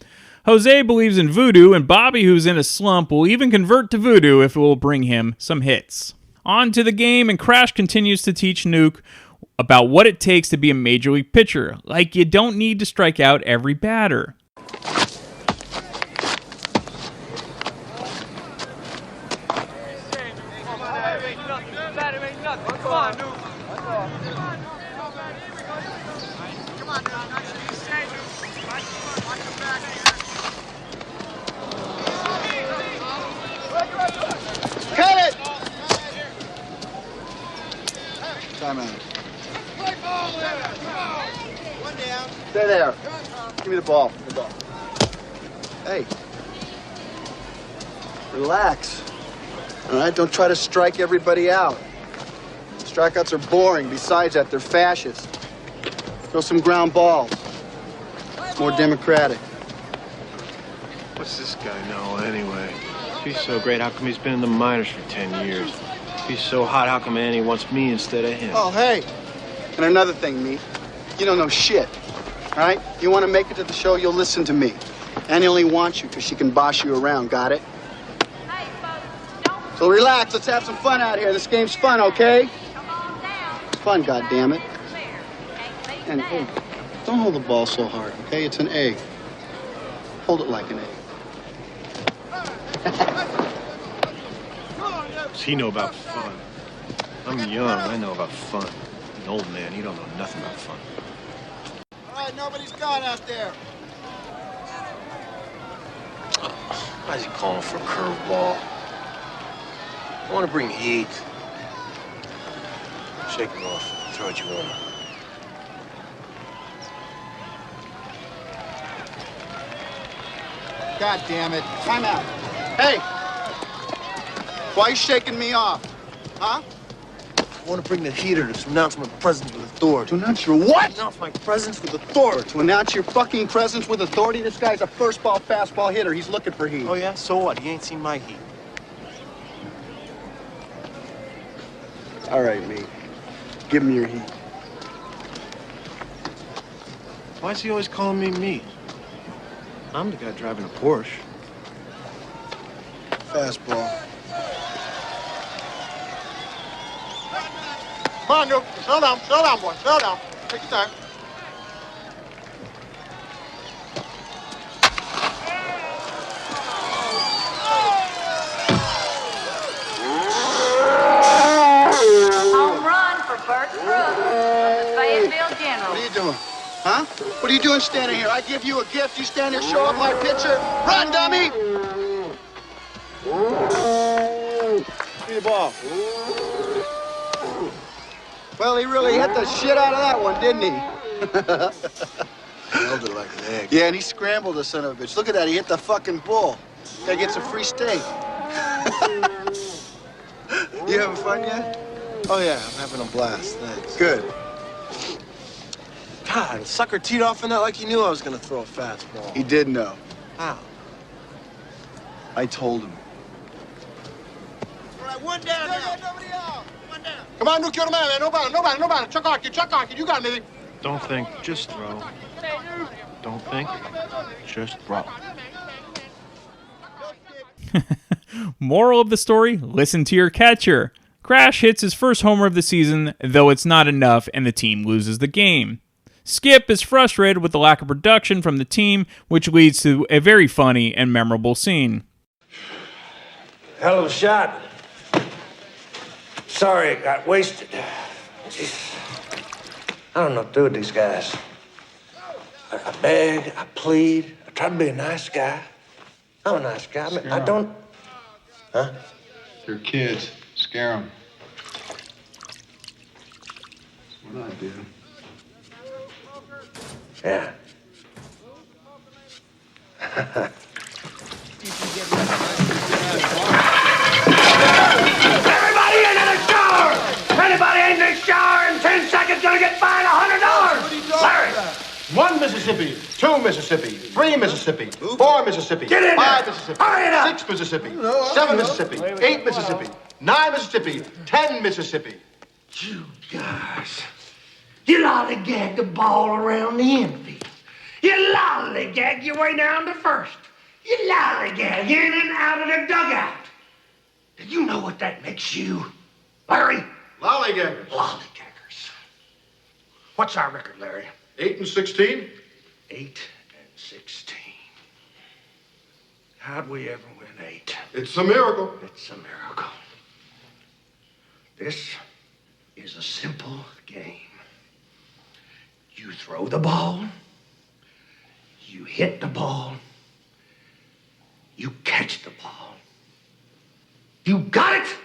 Jose believes in voodoo, and Bobby, who's in a slump, will even convert to voodoo if it will bring him some hits. On to the game, and Crash continues to teach Nuke about what it takes to be a Major League pitcher. Like, you don't need to strike out every batter. Stay there. Give me the ball. Hey. Relax. All right? Don't try to strike everybody out. Strikeouts are boring. Besides that, they're fascist. Throw some ground balls. It's more democratic. What's this guy know anyway? If he's so great, how come he's been in the minors for 10 years? If he's so hot, how come Annie wants me instead of him? Oh, hey. And another thing, me. You don't know shit. All right? You want to make it to the show, you'll listen to me. Annie only wants you because she can boss you around, got it? So relax, let's have some fun out here. This game's fun, okay? It's fun, goddammit. And hey, don't hold the ball so hard, okay? It's an egg. Hold it like an egg. What's he know about fun? I'm young, I know about fun. An old man, he don't know nothing about fun. All right, nobody's gone out there. Why is he calling for a curveball? I want to bring heat. Shake him off. Throw what you want. God damn it. Time out. Hey! Why are you shaking me off? Huh? I want to bring the heater to announce my presence with authority. To announce your what? Announce my presence with authority. To announce your fucking presence with authority? This guy's a first ball, fastball hitter. He's looking for heat. Oh, yeah? So what? He ain't seen my heat. All right, me. Give him your heat. Why is he always calling me meat? I'm the guy driving a Porsche. Fastball. Come on, Duke. Slow down, boy. Slow down. Take your time. Home run for Bert Brooks of the Fayetteville General. What are you doing? Huh? What are you doing standing here? I give you a gift. You stand here, show up my pitcher. Run, dummy! Give me the ball. Well, he really hit the shit out of that one, didn't he? Held it like an egg. Yeah, and he scrambled the son of a bitch. Look at that. He hit the fucking bull. Guy gets a free steak. You having fun yet? Oh, yeah, I'm having a blast. Thanks. Good. God, the sucker teed off in that like he knew I was going to throw a fastball. He did know. How? I told him. All right, one down now. Nobody out. One down. Come on, no kill the man. Nobody. Chuck on, kid. You got it, Don't think, just throw. Don't think, just throw. Moral of the story, listen to your catcher. Crash hits his first homer of the season, though it's not enough and the team loses the game. Skip is frustrated with the lack of production from the team, which leads to a very funny and memorable scene. Hell of a shot. Sorry it got wasted. Jeez. I don't know what to do with these guys. I beg, I plead, I try to be a nice guy. I'm a nice guy. I don't... Huh? They're kids. Scare them. That's what I do. Yeah. Everybody into the shower! Anybody ain't in the shower in 10 seconds gonna get fined $100! Larry! 1 Mississippi, 2 Mississippi, 3 Mississippi, 4 Mississippi, Get in 5 there. Mississippi, Hurry it up. 6 Mississippi, 7 Mississippi, 8 Mississippi, 9 Mississippi, 10 Mississippi. You guys, you lollygag the ball around the infield. You lollygag your way down to first. You lollygag in and out of the dugout. Do you know what that makes you, Larry? Lollygaggers. Lollygaggers. What's our record, Larry? 8-16. 8-16. How'd we ever win 8? It's a miracle. It's a miracle. This is a simple game. You throw the ball, you hit the ball, you catch the ball. You got it?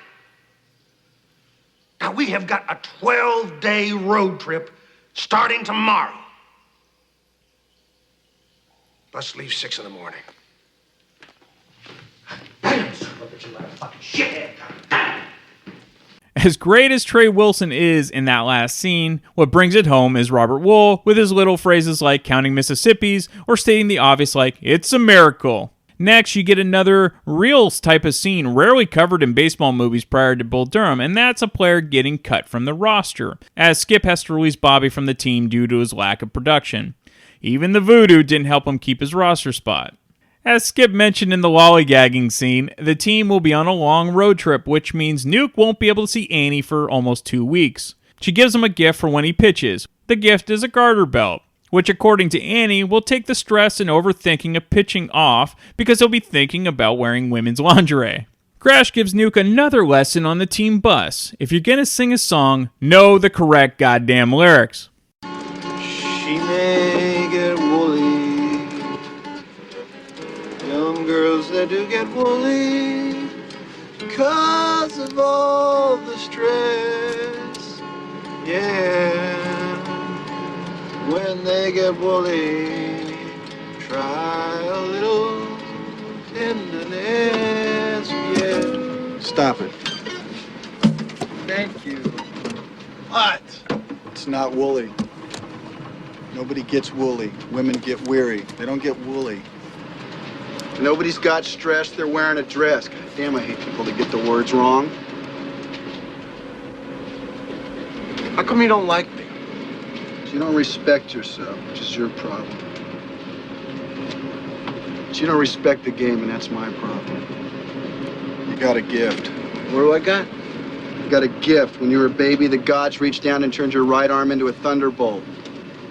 Now we have got a 12-day road trip starting tomorrow. Let's leave 6 in the morning. Damn, son of a bitch, you motherfucking shithead. Damn. As great as Trey Wilson is in that last scene, what brings it home is Robert Wool with his little phrases like counting Mississippis or stating the obvious like, it's a miracle. Next, you get another real type of scene rarely covered in baseball movies prior to Bull Durham, and that's a player getting cut from the roster, as Skip has to release Bobby from the team due to his lack of production. Even the voodoo didn't help him keep his roster spot. As Skip mentioned in the lollygagging scene, the team will be on a long road trip, which means Nuke won't be able to see Annie for almost 2 weeks. She gives him a gift for when he pitches. The gift is a garter belt, which according to Annie will take the stress and overthinking of pitching off because he'll be thinking about wearing women's lingerie. Crash gives Nuke another lesson on the team bus. If you're gonna sing a song, know the correct goddamn lyrics. She may get woolly. Young girls that do get woolly because of all the stress. Yeah. When they get woolly, try a little tenderness. Yeah. Stop it. Thank you. What? It's not woolly. Nobody gets woolly. Women get weary. They don't get woolly. Nobody's got stress. They're wearing a dress. God damn, I hate people that get the words wrong. How come you don't like me? You don't respect yourself, which is your problem. But you don't respect the game, and that's my problem. You got a gift. What do I got? You got a gift. When you were a baby, the gods reached down and turned your right arm into a thunderbolt.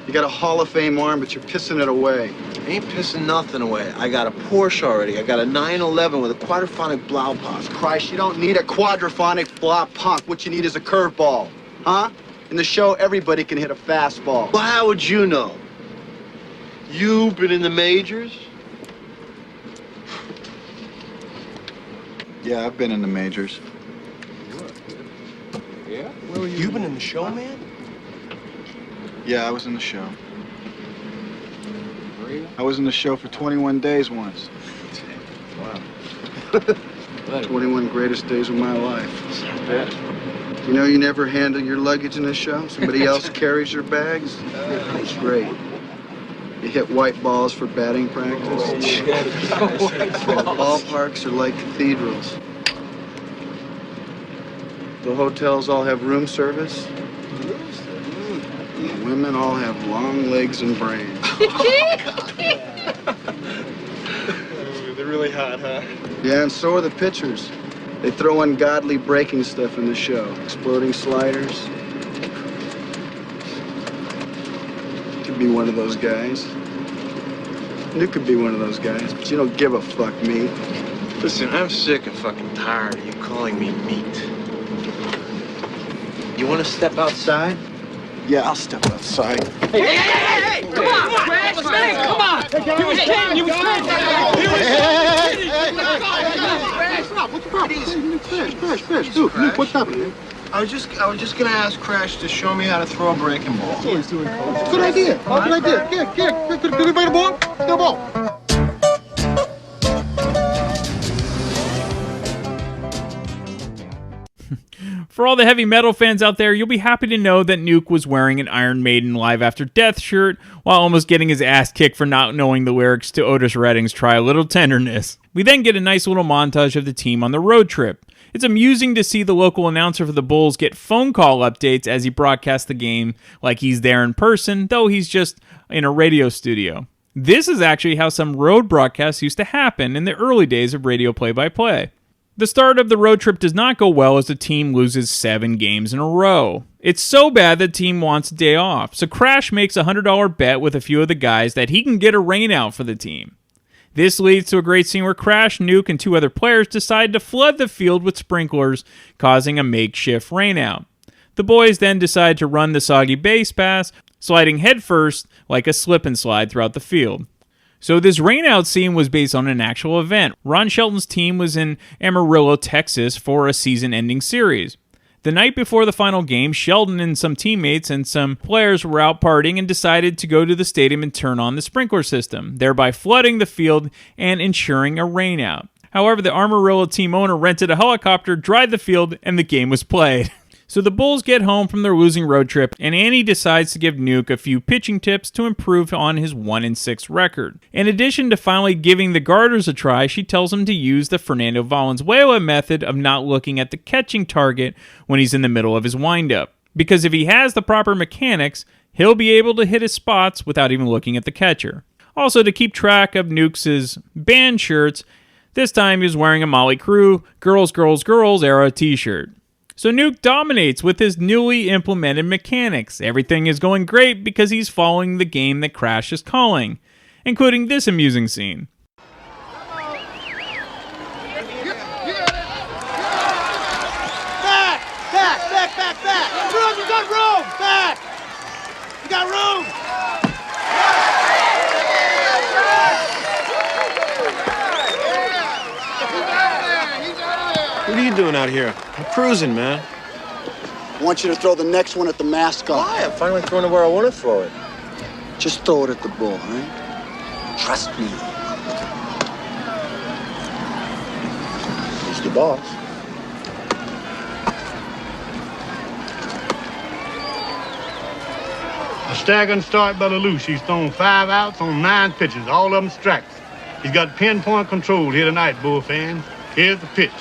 You got a Hall of Fame arm, but you're pissing it away. I ain't pissing nothing away. I got a Porsche already. I got a 911 with a quadraphonic Blaupause. Christ, you don't need a quadraphonic blah punk. What you need is a curveball. Huh? In the show, everybody can hit a fastball. Well, how would you know? You've been in the majors? Yeah, I've been in the majors. Yeah? Where were you? You've been in the show, man? Yeah, I was in the show. I was in the show for 21 days once. Wow. 21 greatest days of my life. You know you never handle your luggage in a show? Somebody else carries your bags? That's great. You hit white balls for batting practice. Ballparks are like cathedrals. The hotels all have room service. The women all have long legs and brains. They're really hot, huh? Yeah, and so are the pitchers. They throw ungodly breaking stuff in the show. Exploding sliders. Could be one of those guys. You could be one of those guys, but you don't give a fuck, me. Listen, I'm sick and fucking tired of you calling me meat. You want to step outside? Yeah, I'll step outside. Hey! Come on! Come on! He was kidding! He was kidding! What's the problem? Crash. Dude, what's happening? I was just gonna ask Crash to show me how to throw a breaking ball. Good idea. Good idea. Get the ball. Get the ball. For all the heavy metal fans out there, you'll be happy to know that Nuke was wearing an Iron Maiden Live After Death shirt while almost getting his ass kicked for not knowing the lyrics to Otis Redding's Try a Little Tenderness. We then get a nice little montage of the team on the road trip. It's amusing to see the local announcer for the Bulls get phone call updates as he broadcasts the game like he's there in person, though he's just in a radio studio. This is actually how some road broadcasts used to happen in the early days of radio play-by-play. The start of the road trip does not go well as the team loses 7 games in a row. It's so bad the team wants a day off, so Crash makes a $100 bet with a few of the guys that he can get a rain out for the team. This leads to a great scene where Crash, Nuke, and 2 other players decide to flood the field with sprinklers, causing a makeshift rainout. The boys then decide to run the soggy base pass, sliding headfirst like a slip and slide throughout the field. So this rainout scene was based on an actual event. Ron Shelton's team was in Amarillo, Texas for a season-ending series. The night before the final game, Sheldon and some teammates and some players were out partying and decided to go to the stadium and turn on the sprinkler system, thereby flooding the field and ensuring a rainout. However, the Amarillo team owner rented a helicopter, dried the field, and the game was played. So the Bulls get home from their losing road trip, and Annie decides to give Nuke a few pitching tips to improve on his 1-6 record. In addition to finally giving the Garters a try, she tells him to use the Fernando Valenzuela method of not looking at the catching target when he's in the middle of his windup. Because if he has the proper mechanics, he'll be able to hit his spots without even looking at the catcher. Also, to keep track of Nuke's band shirts, this time he was wearing a Motley Crue Girls, Girls, Girls era t-shirt. So Nuke dominates with his newly implemented mechanics. Everything is going great because he's following the game that Crash is calling, including this amusing scene. Back! Room, you got room! Back! You got room! What are you doing out here? I'm cruising, man. I want you to throw the next one at the mascot. Why? I'm finally throwing it where I want to throw it. Just throw it at the bull, all right? Trust me. He's the boss. A staggering start by LaLoosh. He's thrown 5 outs on 9 pitches, all of them strikes. He's got pinpoint control here tonight, Bull fans. Here's the pitch.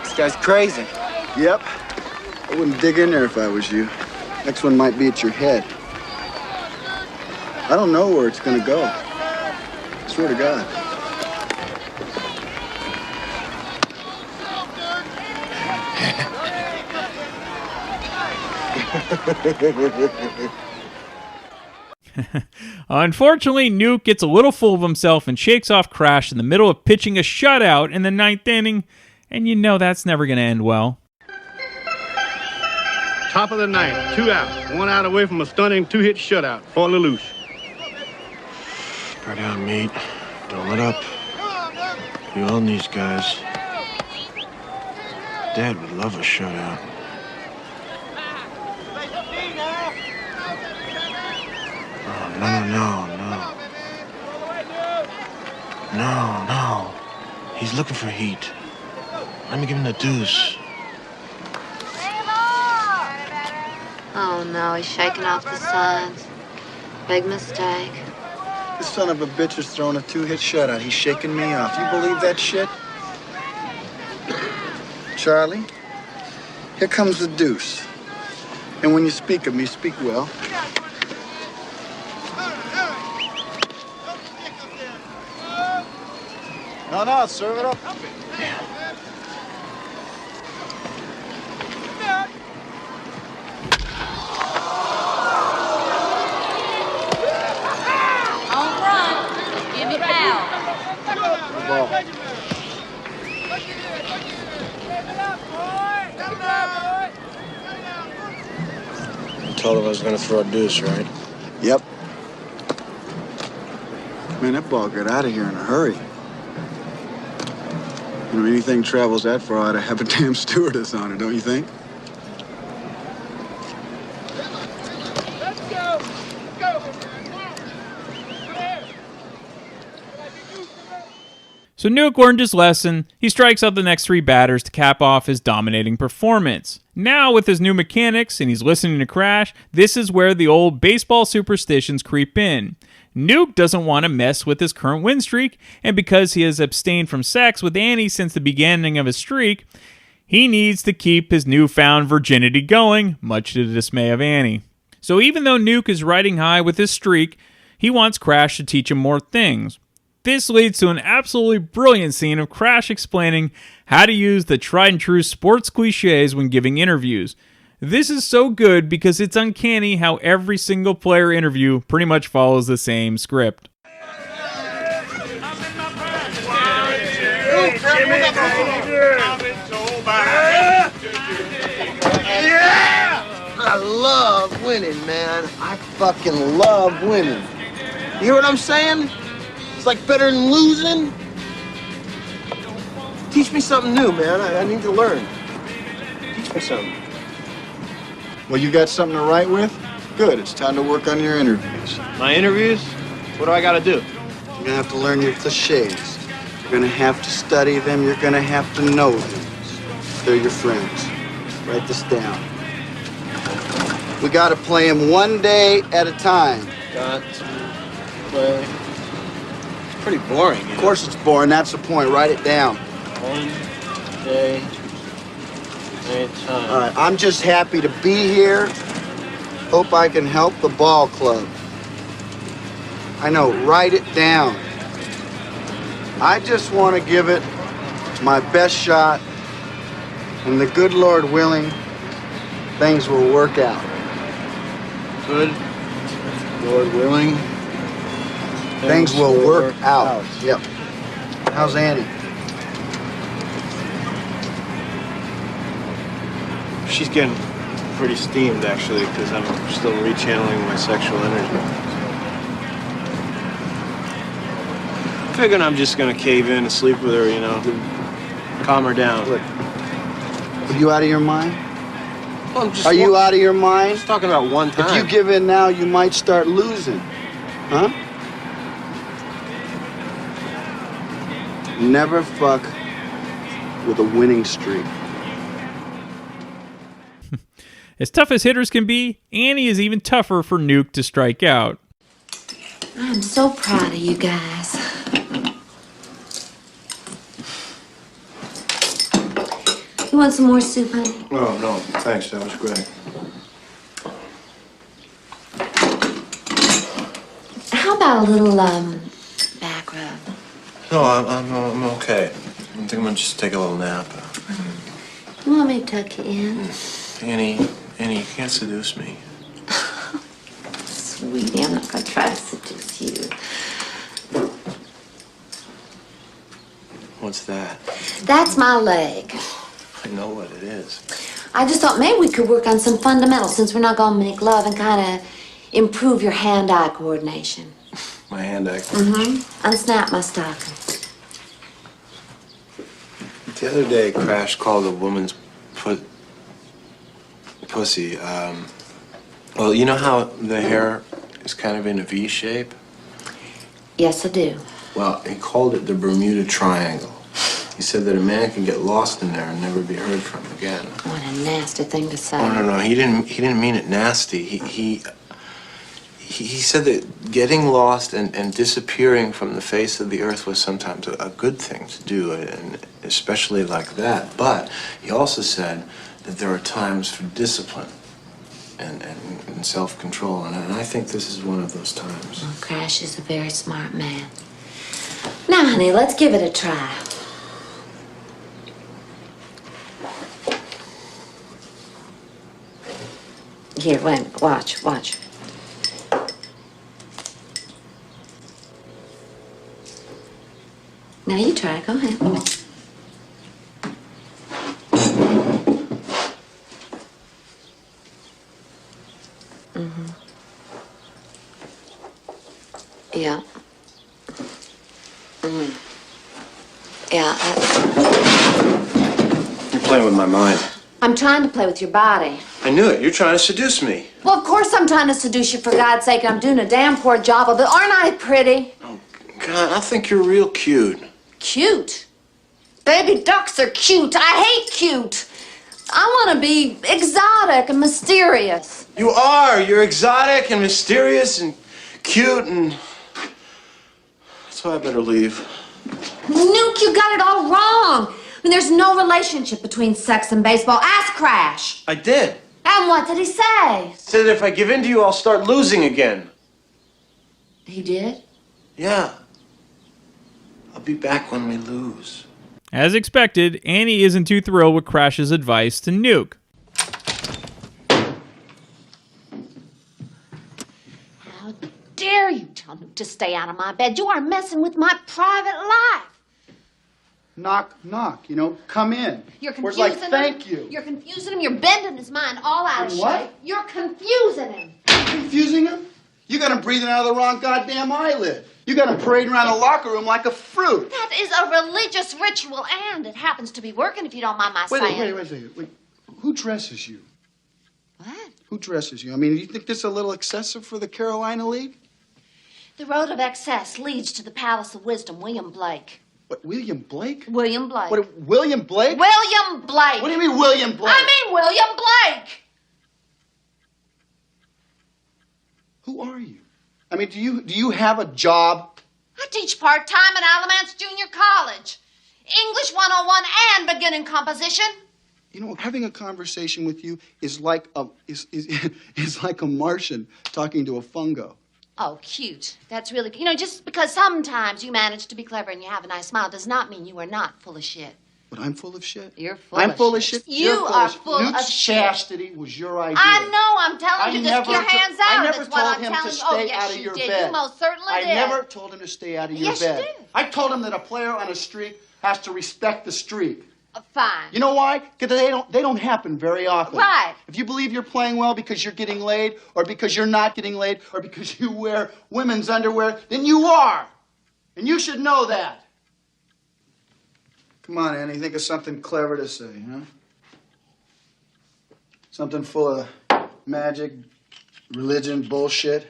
This guy's crazy. Yep. I wouldn't dig in there if I was you. Next one might be at your head. I don't know where it's gonna go. I swear to God. Unfortunately, Nuke gets a little full of himself and shakes off Crash in the middle of pitching a shutout in the 9th inning, and you know that's never going to end well. Top of the 9th, 2 outs. 1 out away from a stunning 2-hit shutout for LaLoosh. Spread out, mate. Don't let up. You own these guys. Dad would love a shutout. No. He's looking for heat. Let me give him the deuce. Oh, no, he's shaking off the signs. Big mistake. This son of a bitch has thrown a 2-hit shutout. He's shaking me off. You believe that shit? Charlie, here comes the deuce. And when you speak of me, speak well. No, serve it up. On front. Give me foul. Ball. You told him I was going to throw a deuce, right? Yep. Man, that ball got out of here in a hurry. You know, anything travels that far, I ought to have a damn stewardess on it, don't you think? So Nuke learned his lesson. He strikes out the next 3 batters to cap off his dominating performance. Now, with his new mechanics and he's listening to Crash, this is where the old baseball superstitions creep in. Nuke doesn't want to mess with his current win streak, and because he has abstained from sex with Annie since the beginning of his streak, he needs to keep his newfound virginity going, much to the dismay of Annie. So even though Nuke is riding high with his streak, he wants Crash to teach him more things. This leads to an absolutely brilliant scene of Crash explaining how to use the tried and true sports cliches when giving interviews. This is so good because it's uncanny how every single player interview pretty much follows the same script. I love winning, man. I fucking love winning. You hear what I'm saying? It's like better than losing. Teach me something new, man. I need to learn. Teach me something. Well, you got something to write with? Good, it's time to work on your interviews. My interviews? What do I got to do? You're gonna have to learn your cliches. You're gonna have to study them. You're gonna have to know them. They're your friends. Write this down. We gotta play them one day at a time. Got to play. It's pretty boring. Of course it's boring. That's the point. Write it down. One day at a time. All right, I'm just happy to be here. Hope I can help the ball club. I know, write it down. I just want to give it my best shot, and the good Lord willing, things will work out. Good Lord willing, Things will work out. Yep. How's Annie? She's getting pretty steamed, actually, because I'm still rechanneling my sexual energy. Figuring I'm just going to cave in and sleep with her, you know, calm her down. Look, are you out of your mind? Well, Are you out of your mind? Just talking about one time. If you give in now, you might start losing. Huh? Never fuck with a winning streak. As tough as hitters can be, Annie is even tougher for Nuke to strike out. I'm so proud of you guys. You want some more soup, honey? Oh, no, thanks. That was great. How about a little, back rub? No, I'm okay. I think I'm going to just take a little nap. You want me to tuck you in? Annie, you can't seduce me. Sweetie, I'm not gonna try to seduce you. What's that? That's my leg. I know what it is. I just thought maybe we could work on some fundamentals since we're not gonna make love and kind of improve your hand-eye coordination. My hand-eye. Mm-hmm. Unsnap my stocking. The other day, Crash called a woman's pussy. Well, you know how the hair is kind of in a V shape? Yes, I do. Well, he called it the Bermuda Triangle. He said that a man can get lost in there and never be heard from again. What a nasty thing to say. Oh, no, he didn't mean it nasty. He said that getting lost and disappearing from the face of the earth was sometimes a good thing to do, and especially like that. But he also said that there are times for discipline and self-control, and I think this is one of those times. Well, Crash is a very smart man. Now, honey, let's give it a try. Here, wait, watch. Now you try, go ahead. Mm-hmm. Yeah. Mm. Yeah, You're playing with my mind. I'm trying to play with your body. I knew it. You're trying to seduce me. Well, of course I'm trying to seduce you, for God's sake, and I'm doing a damn poor job of it. Aren't I pretty? God, I think you're real cute. Cute? Baby ducks are cute. I hate cute. I want to be exotic and mysterious. You are. You're exotic and mysterious and cute, and so I better leave. Nuke, you got it all wrong. I mean, there's no relationship between sex and baseball. Ask Crash. I did. And what did he say? He said if I give in to you, I'll start losing again. He did? Yeah. I'll be back when we lose. As expected, Annie isn't too thrilled with Crash's advice to Nuke. How dare you tell Nuke to stay out of my bed? You are messing with my private life. Knock, knock, come in. You're Where's confusing like, him. thank you. You're confusing him. You're bending his mind all out of What? shape. You're confusing him. Confusing him? You got him breathing out of the wrong goddamn eyelid. You got him parading around the locker room like a fruit. That is a religious ritual, and it happens to be working, if you don't mind my saying. Wait a second. Wait. Who dresses you? What? Who dresses you? I mean, do you think this is a little excessive for the Carolina League? The road of excess leads to the palace of wisdom. William Blake. What, William Blake? William Blake. What, William Blake? William Blake. What do you mean, William Blake? I mean William Blake. Who are you? I mean, do you have a job? I teach part-time at Alamance Junior College. English 101 and beginning composition. Having a conversation with you is like is like a Martian talking to a fungo. Oh, cute. That's really... just because sometimes you manage to be clever and you have a nice smile does not mean you are not full of shit. But I'm full of shit? You're full I'm of full shit. of shit? You You're are full Newt's of shit. chastity was your idea. I know. I'm telling you, just keep your hands out. I never That's what told I'm him telling to you. Oh, stay yes, out of you your did. bed. You most certainly I did. never told him to stay out of your Yes, you bed. did. I told him that a player on a streak has to respect the streak. Fine. You know why? Because they don't happen very often. Right. If you believe you're playing well because you're getting laid, or because you're not getting laid, or because you wear women's underwear, then you are. And you should know that. Come on, Annie, think of something clever to say, huh? Something full of magic, religion, bullshit.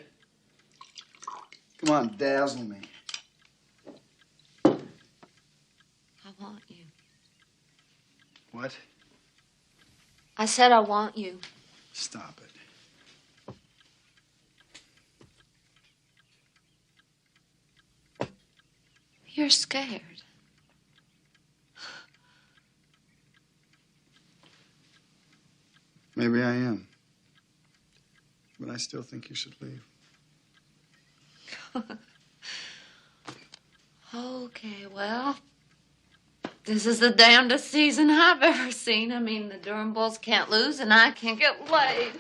Come on, dazzle me. I want you. What? I said I want you. Stop it. You're scared. Maybe I am. But I still think you should leave. Okay, well, this is the damnedest season I've ever seen. I mean, the Durham Bulls can't lose, and I can't get laid.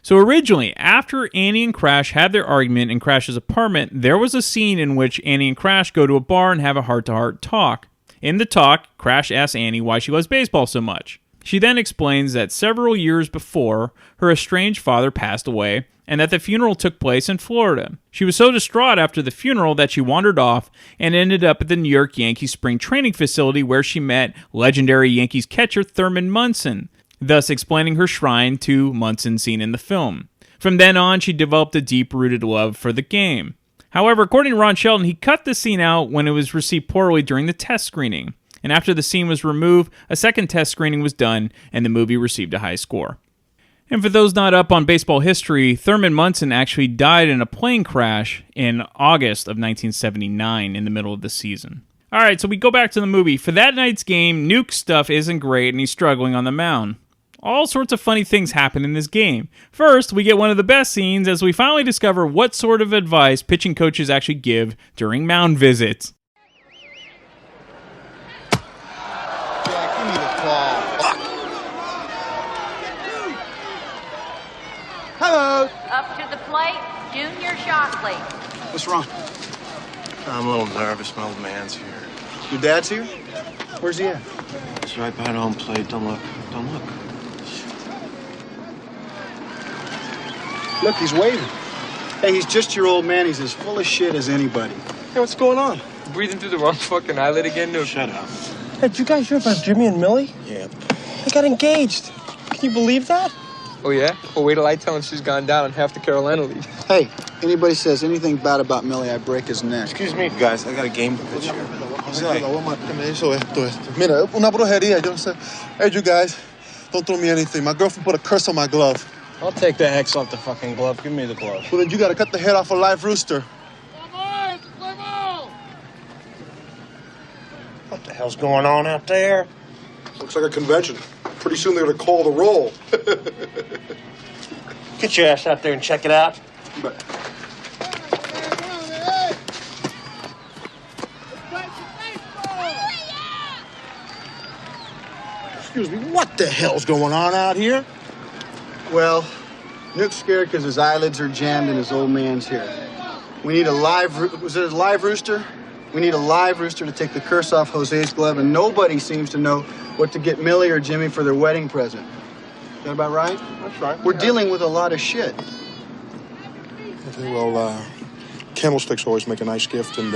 So originally, after Annie and Crash had their argument in Crash's apartment, there was a scene in which Annie and Crash go to a bar and have a heart-to-heart talk. In the talk, Crash asks Annie why she loves baseball so much. She then explains that several years before, her estranged father passed away, and that the funeral took place in Florida. She was so distraught after the funeral that she wandered off and ended up at the New York Yankees spring training facility where she met legendary Yankees catcher Thurman Munson. thus explaining her shrine to Munson scene in the film. From then on, she developed a deep-rooted love for the game. However, according to Ron Shelton, he cut the scene out when it was received poorly during the test screening. And after the scene was removed, a second test screening was done, and the movie received a high score. And for those not up on baseball history, Thurman Munson actually died in a plane crash in August of 1979 in the middle of the season. Alright, so we go back to the movie. For that night's game, Nuke's stuff isn't great, and he's struggling on the mound. All sorts of funny things happen in this game. First, we get one of the best scenes as we finally discover what sort of advice pitching coaches actually give during mound visits. Yeah, give me the ball. Hello. Up to the plate, Junior Shockley. What's wrong? I'm a little nervous. My old man's here. Your dad's here? Where's he at? He's right behind home plate. Don't look. Don't look. Look, he's waving. Hey, he's just your old man. He's as full of shit as anybody. Hey, what's going on? Breathing through the wrong fucking eyelid again, dude. Shut up. Hey, did you guys hear about Jimmy and Millie? Yeah. They got engaged. Can you believe that? Oh, yeah? Well, wait till I tell him she's gone down and half the Carolina League. Hey, anybody says anything bad about Millie, I break his neck. Excuse me, guys. I got a game to pitch here. Mira, una brujería, yo no sé. Hey, you guys, don't throw me anything. My girlfriend put a curse on my glove. I'll take the hex off the fucking glove. Give me the glove. Well, then you gotta cut the head off a live rooster. What the hell's going on out there? Looks like a convention. Pretty soon they're gonna call the roll. Get your ass out there and check it out. Excuse me, what the hell's going on out here? Well, Nuke's scared because his eyelids are jammed and his old man's here. We need a live, was it a live rooster? We need a live rooster to take the curse off Jose's glove, and nobody seems to know what to get Millie or Jimmy for their wedding present. Is that about right? That's right. We're dealing with a lot of shit. Okay, well, candlesticks always make a nice gift, and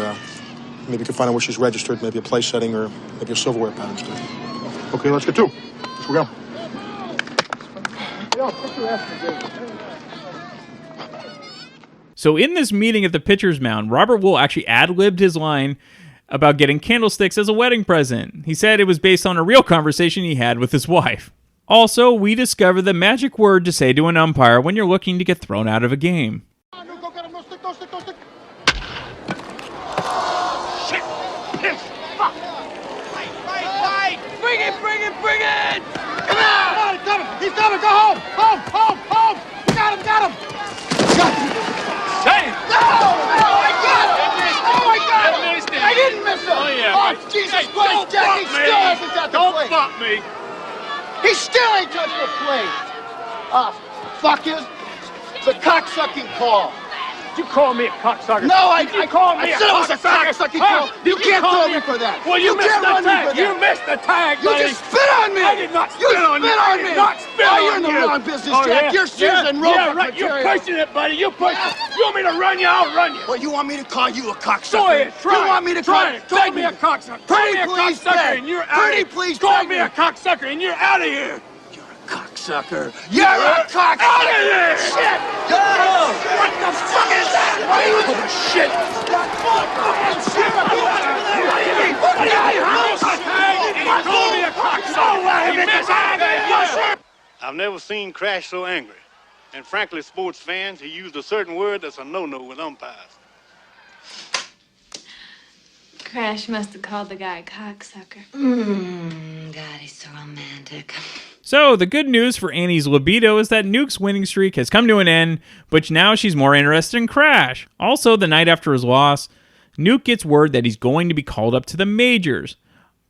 maybe you can find out where she's registered, maybe a place setting or maybe a silverware pattern too. Okay, let's get to it. Let's go. So in this meeting at the pitcher's mound, Robert Wool actually ad-libbed his line about getting candlesticks as a wedding present. He said it was based on a real conversation he had with his wife. Also, we discover the magic word to say to an umpire when you're looking to get thrown out of a game. Bring it, bring it, bring it! Come on! He's coming! Go home! Home! Home! Home! Got him! Got him! Say it! No! I got him! Oh, I got him! missed it. I didn't miss him! Oh, yeah. Oh, Jesus Christ, Jack! He still hasn't got the plate! Don't bump me! He still ain't touched the plate! Ah, fuck you! It's a cocksucking call! You call me a cocksucker? No, I said it was a cocksucking call! You can't throw me for that! Well, you missed can't the run me tag! for that! You missed the tag, You buddy! just spit on me! I did not spit You on you! spit I on did me! not spit Oh, on you're in the you! wrong business, Oh, Jack! yeah? You're Susan Roebuck Yeah, right. material. You're pushing it, buddy. You push it. You want me to run you? I'll run you. Well, you want me to call you a cocksucker? Go ahead. Try You want me to try it. call Call me a cocksucker. Call me a please, cocksucker, Dad. and you're out. Pretty please, Call beg me me. a cocksucker, and you're out of here. Cocksucker! You're a cocksucker! Out of here! Shit! What the fuck is that? Shit! Call me a cocksucker. I've never seen Crash so angry. And frankly, sports fans, he used a certain word that's a no-no with umpires. Crash must have called the guy a cocksucker. God, he's so romantic. So, the good news for Annie's libido is that Nuke's winning streak has come to an end, but now she's more interested in Crash. Also, the night after his loss, Nuke gets word that he's going to be called up to the majors.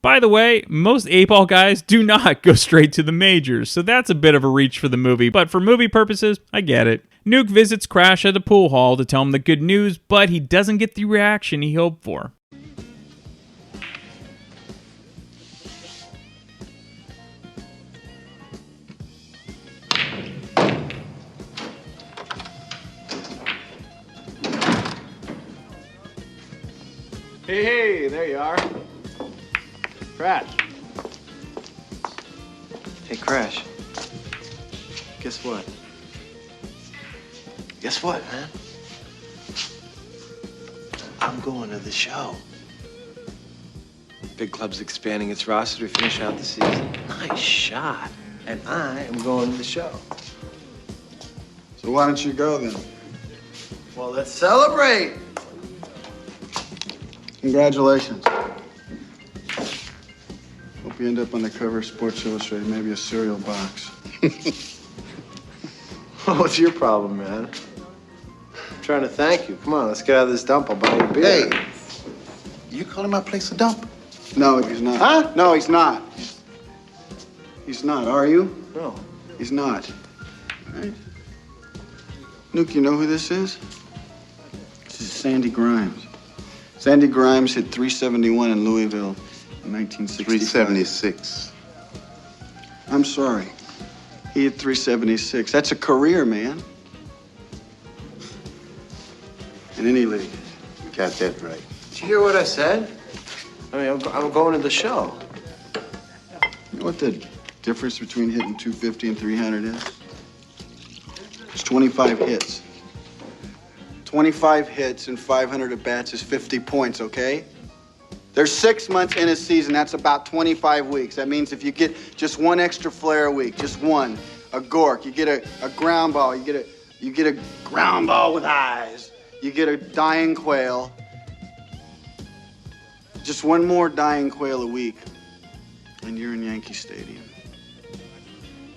By the way, most 8-ball guys do not go straight to the majors, so that's a bit of a reach for the movie, but for movie purposes, I get it. Nuke visits Crash at the pool hall to tell him the good news, but he doesn't get the reaction he hoped for. Hey, there you are. Crash. Hey, Crash. Guess what? Guess what, man? I'm going to the show. Big club's expanding its roster to finish out the season. Nice shot. And I am going to the show. So why don't you go then? Well, let's celebrate. Congratulations. Hope you end up on the cover of Sports Illustrated, maybe a cereal box. What's your problem, man? I'm trying to thank you. Come on, let's get out of this dump. I'll buy you a beer. Hey, You calling my place a dump? no, he's not. Huh? No, he's not. He's not, are you? No. He's not. Right. Nuke, you know who this is? This is Sandy Grimes. Sandy Grimes hit 371 in Louisville in 1965. 376. I'm sorry. He hit 376. That's a career, man. In any league. You got that right. Did you hear what I said? I mean, I'm going to the show. You know what the difference between hitting 250 and 300 is? It's 25 hits. 25 hits and 500 at-bats is 50 points, okay? There's 6 months in a season. That's about 25 weeks. That means if you get just one extra flare a week, just one, a gork, you get a ground ball, you get a ground ball with eyes, you get a dying quail. Just one more dying quail a week, and you're in Yankee Stadium.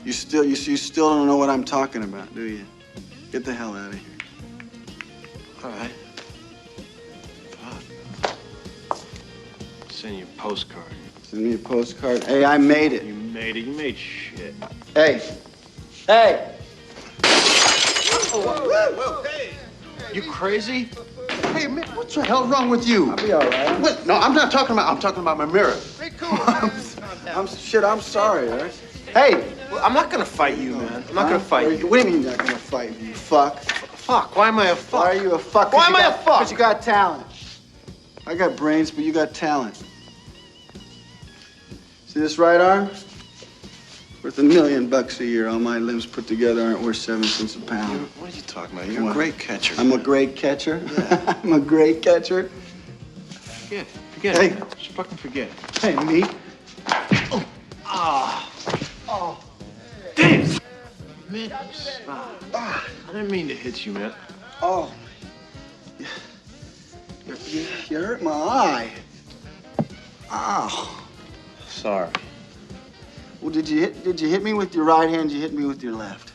You still don't know what I'm talking about, do you? Get the hell out of here. All right. Fuck. Send you a postcard. Send me a postcard. Hey, I made it. You made it. You made shit. Hey. Hey. Whoa, hey. You crazy? Hey, man, what the hell wrong with you? I'll be all right. What? No, I'm talking about my mirror. Hey, cool. I'm sorry, Eric. Hey. Well, I'm not gonna fight you, man. I'm not gonna fight you. What do you mean you're not gonna fight me, you fuck? Fuck. Why am I a fuck? Why are you a fuck? Why am I a fuck? Because you got talent. I got brains, but you got talent. See this right arm? Worth $1 million a year. All my limbs put together aren't worth 7 cents a pound. What are you talking about? You're a great catcher. I'm a great catcher? Yeah. I'm a great catcher? Forget Hey. it. Just fucking forget it. Hey, me? Oh. Damn! Man, I didn't mean to hit you, man. Oh. You hurt my eye. Ow. Sorry. Well, did you hit me with your right hand? Did you hit me with your left?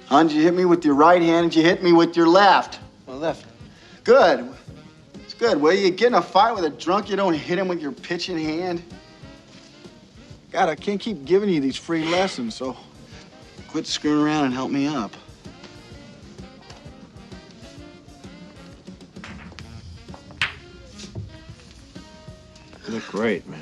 Huh? Did you hit me with your right hand? Did you hit me with your left? My left. Good. It's good. Well, you get in a fight with a drunk, you don't hit him with your pitching hand. God, I can't keep giving you these free lessons, so quit screwing around and help me up. You look great, man.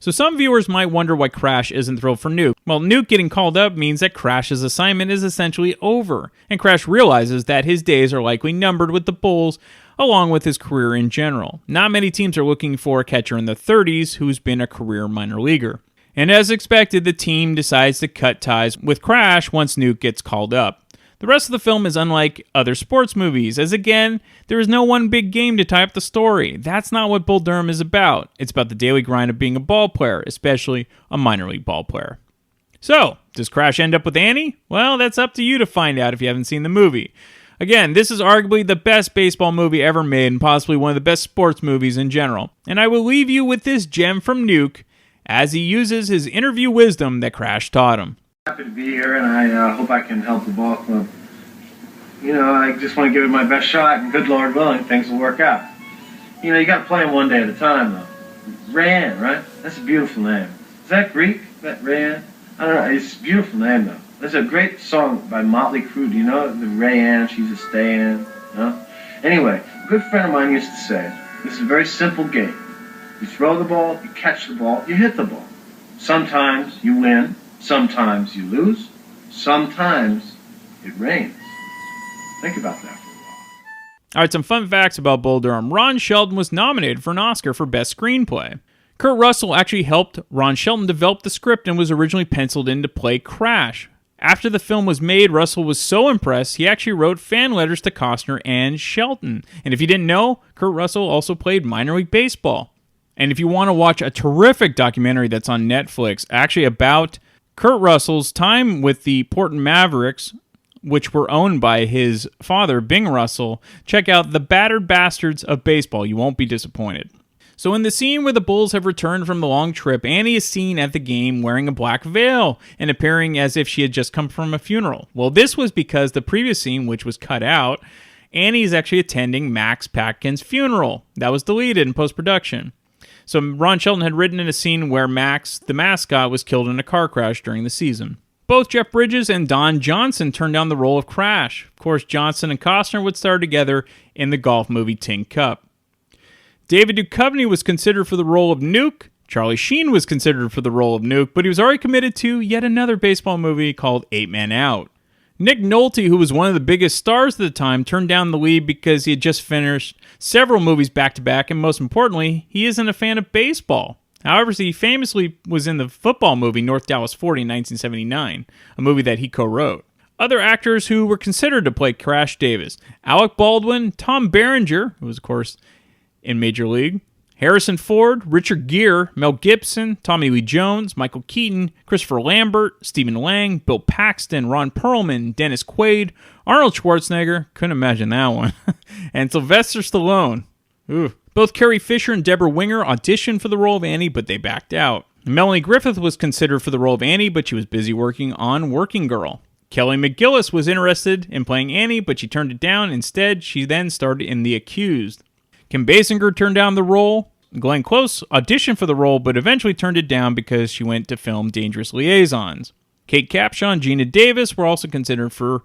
So some viewers might wonder why Crash isn't thrilled for Nuke. Well, Nuke getting called up means that Crash's assignment is essentially over, and Crash realizes that his days are likely numbered with the Bulls, along with his career in general. Not many teams are looking for a catcher in the 30s who's been a career minor leaguer. And as expected, the team decides to cut ties with Crash once Nuke gets called up. The rest of the film is unlike other sports movies, as again, there is no one big game to tie up the story. That's not what Bull Durham is about. It's about the daily grind of being a ball player, especially a minor league ball player. So, does Crash end up with Annie? Well, that's up to you to find out if you haven't seen the movie. Again, this is arguably the best baseball movie ever made and possibly one of the best sports movies in general. And I will leave you with this gem from Nuke as he uses his interview wisdom that Crash taught him. Happy to be here, and I hope I can help the ball club. You know, I just want to give it my best shot, and good Lord willing, things will work out. You know, you got to play them one day at a time, though. Rayanne, right? That's a beautiful name. Is that Greek? That Rayanne? I don't know. It's a beautiful name, though. There's a great song by Motley Crue. Do you know the Rayanne? She's a stay-in. No? Anyway, a good friend of mine used to say, this is a very simple game. You throw the ball, you catch the ball, you hit the ball. Sometimes you win, sometimes you lose, sometimes it rains. Think about that for a while. Alright, some fun facts about Bull Durham. Ron Shelton was nominated for an Oscar for Best Screenplay. Kurt Russell actually helped Ron Shelton develop the script and was originally penciled in to play Crash. After the film was made, Russell was so impressed, he actually wrote fan letters to Costner and Shelton. And if you didn't know, Kurt Russell also played minor league baseball. And if you want to watch a terrific documentary that's on Netflix, actually about Kurt Russell's time with the Portland Mavericks, which were owned by his father, Bing Russell, check out The Battered Bastards of Baseball. You won't be disappointed. So in the scene where the Bulls have returned from the long trip, Annie is seen at the game wearing a black veil and appearing as if she had just come from a funeral. Well, this was because the previous scene, which was cut out, Annie is actually attending Max Patkin's funeral. That was deleted in post-production. So Ron Shelton had written in a scene where Max, the mascot, was killed in a car crash during the season. Both Jeff Bridges and Don Johnson turned down the role of Crash. Of course, Johnson and Costner would star together in the golf movie Tin Cup. David Duchovny was considered for the role of Nuke. Charlie Sheen was considered for the role of Nuke, but he was already committed to yet another baseball movie called 8 Men Out. Nick Nolte, who was one of the biggest stars at the time, turned down the lead because he had just finished several movies back-to-back, and most importantly, he isn't a fan of baseball. However, he famously was in the football movie North Dallas 40 in 1979, a movie that he co-wrote. Other actors who were considered to play Crash Davis: Alec Baldwin, Tom Berenger, who was, of course, in Major League, Harrison Ford, Richard Gere, Mel Gibson, Tommy Lee Jones, Michael Keaton, Christopher Lambert, Stephen Lang, Bill Paxton, Ron Perlman, Dennis Quaid, Arnold Schwarzenegger, couldn't imagine that one, and Sylvester Stallone. Ooh. Both Carrie Fisher and Deborah Winger auditioned for the role of Annie, but they backed out. Melanie Griffith was considered for the role of Annie, but she was busy working on Working Girl. Kelly McGillis was interested in playing Annie, but she turned it down. Instead, she then starred in The Accused. Kim Basinger turned down the role. Glenn Close auditioned for the role, but eventually turned it down because she went to film Dangerous Liaisons. Kate Capshaw and Gina Davis were also considered for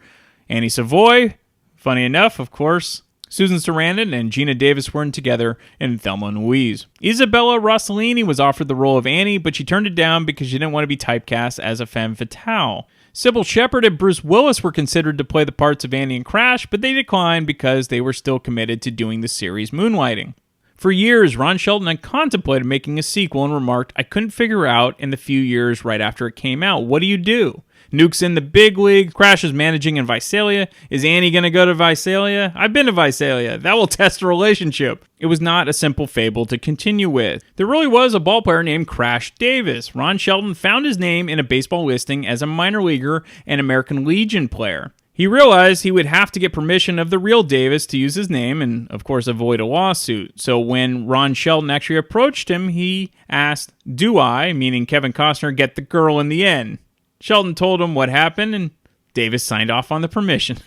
Annie Savoy. Funny enough, of course, Susan Sarandon and Gina Davis were together in Thelma and Louise. Isabella Rossellini was offered the role of Annie, but she turned it down because she didn't want to be typecast as a femme fatale. Sybil Shepherd and Bruce Willis were considered to play the parts of Annie and Crash, but they declined because they were still committed to doing the series Moonlighting. For years, Ron Shelton had contemplated making a sequel and remarked, "I couldn't figure out in the few years right after it came out, what do you do? Nuke's in the big league, Crash is managing in Visalia. Is Annie going to go to Visalia? I've been to Visalia. That will test a relationship." It was not a simple fable to continue with. There really was a ballplayer named Crash Davis. Ron Shelton found his name in a baseball listing as a minor leaguer and American Legion player. He realized he would have to get permission of the real Davis to use his name and, of course, avoid a lawsuit. So when Ron Shelton actually approached him, he asked, "Do I," meaning Kevin Costner, "get the girl in the end?" Shelton told him what happened, and Davis signed off on the permission.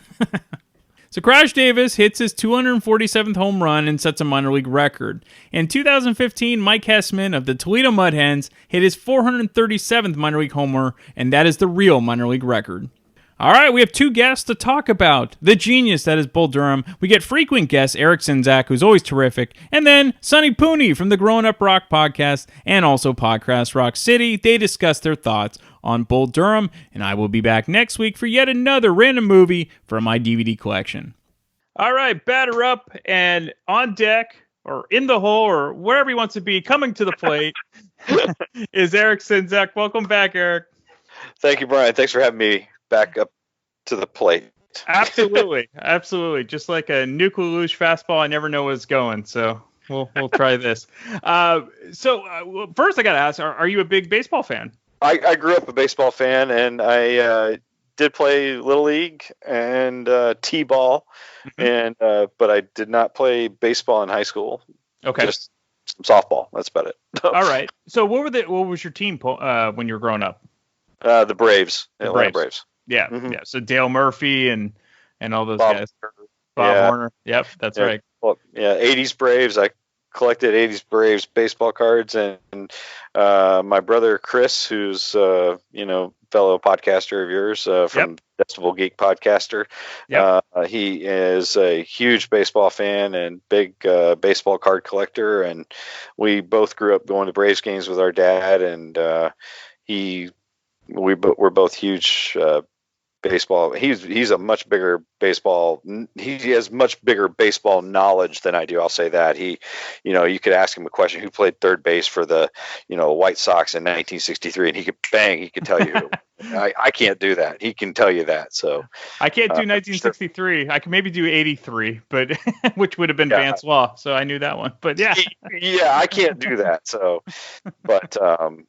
So Crash Davis hits his 247th home run and sets a minor league record. In 2015, Mike Hessman of the Toledo Mud Hens hit his 437th minor league homer, and that is the real minor league record. All right, we have two guests to talk about. The genius that is Bull Durham. We get frequent guest Eric Sinzak, who's always terrific. And then Sonny Pooney from the Growing Up Rock podcast and also Podcast Rock City. They discuss their thoughts on Bull Durham. And I will be back next week for yet another random movie from my DVD collection. All right, batter up and on deck or in the hole or wherever he wants to be, coming to the plate is Eric Sinzak. Welcome back, Eric. Thank you, Brian. Thanks for having me back up to the plate. Absolutely. Absolutely. Just like a nuclear fastball, I never know where it's going. So we'll try this. First I got to ask, are you a big baseball fan? I grew up a baseball fan, and I did play Little League and T-ball, and but I did not play baseball in high school. Okay. Just some softball. That's about it. All right. So what was your team when you were growing up? The Braves. Atlanta Braves. Yeah, yeah. So Dale Murphy and all those guys. Bob Horner. Yep, that's right. Well, yeah, 80s Braves. I collected 80s Braves baseball cards, and my brother Chris, who's fellow podcaster of yours from Festival Geek Podcaster. He is a huge baseball fan and big baseball card collector, and we both grew up going to Braves games with our dad, and we're both huge baseball. He's a much bigger baseball. He has much bigger baseball knowledge than I do. I'll say that. You could ask him a question: who played third base for the, White Sox in 1963, and he could tell you. I can't do that. He can tell you that. So I can't do 1963. Sure. I can maybe do 83, but which would have been Vance Law. So I knew that one. But yeah, I can't do that. So, but I'm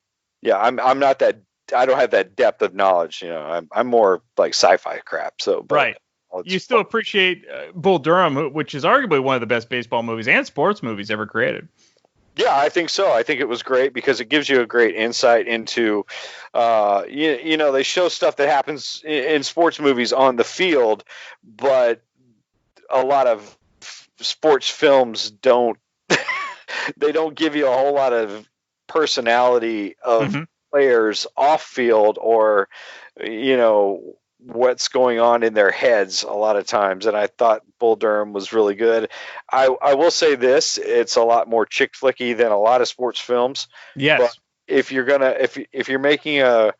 not that. I don't have that depth of knowledge. I'm more like sci-fi crap. So, but, right. You still appreciate Bull Durham, which is arguably one of the best baseball movies and sports movies ever created. Yeah, I think so. I think it was great because it gives you a great insight into, they show stuff that happens in sports movies on the field, but a lot of sports films don't, they don't give you a whole lot of personality of players off field or, what's going on in their heads a lot of times. And I thought Bull Durham was really good. I will say this, it's a lot more chick flicky than a lot of sports films. Yes. But if you're making a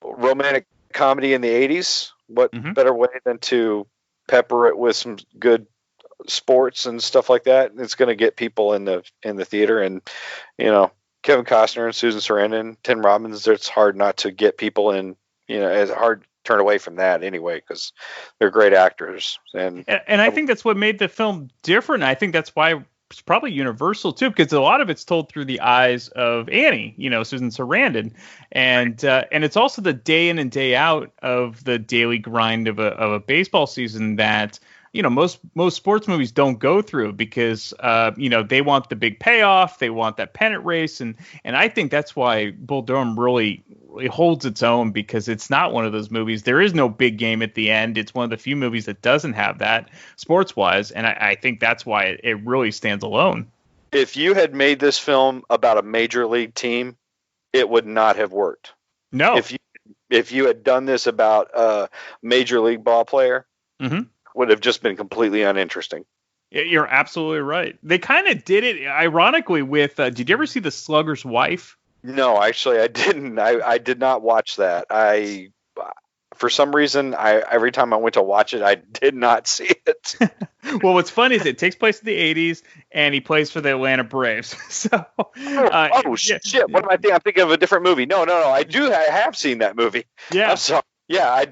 romantic comedy in the 80s, what better way than to pepper it with some good sports and stuff like that? It's going to get people in the theater. And, Kevin Costner and Susan Sarandon, Tim Robbins, it's hard not to get people in, it's hard turn away from that anyway because they're great actors, and I think that's what made the film different. I think that's why it's probably universal too, because a lot of it's told through the eyes of Annie, Susan Sarandon, and it's also the day in and day out of the daily grind of a baseball season that most sports movies don't go through because they want the big payoff, they want that pennant race, and I think that's why Bull Durham really holds its own, because it's not one of those movies. There is no big game at the end. It's one of the few movies that doesn't have that sports wise, and I think that's why it really stands alone. If you had made this film about a major league team, it would not have worked. No. If you had done this about a major league ball player, would have just been completely uninteresting. You're absolutely right. They kind of did it ironically with, did you ever see The Slugger's Wife? No, actually I didn't. I did not watch that. For some reason, every time I went to watch it, I did not see it. Well, what's funny is it takes place in the 80s, and he plays for the Atlanta Braves. So, shit! What am I thinking? I'm thinking of a different movie. No. I have seen that movie. Yeah. I'm sorry. Yeah, I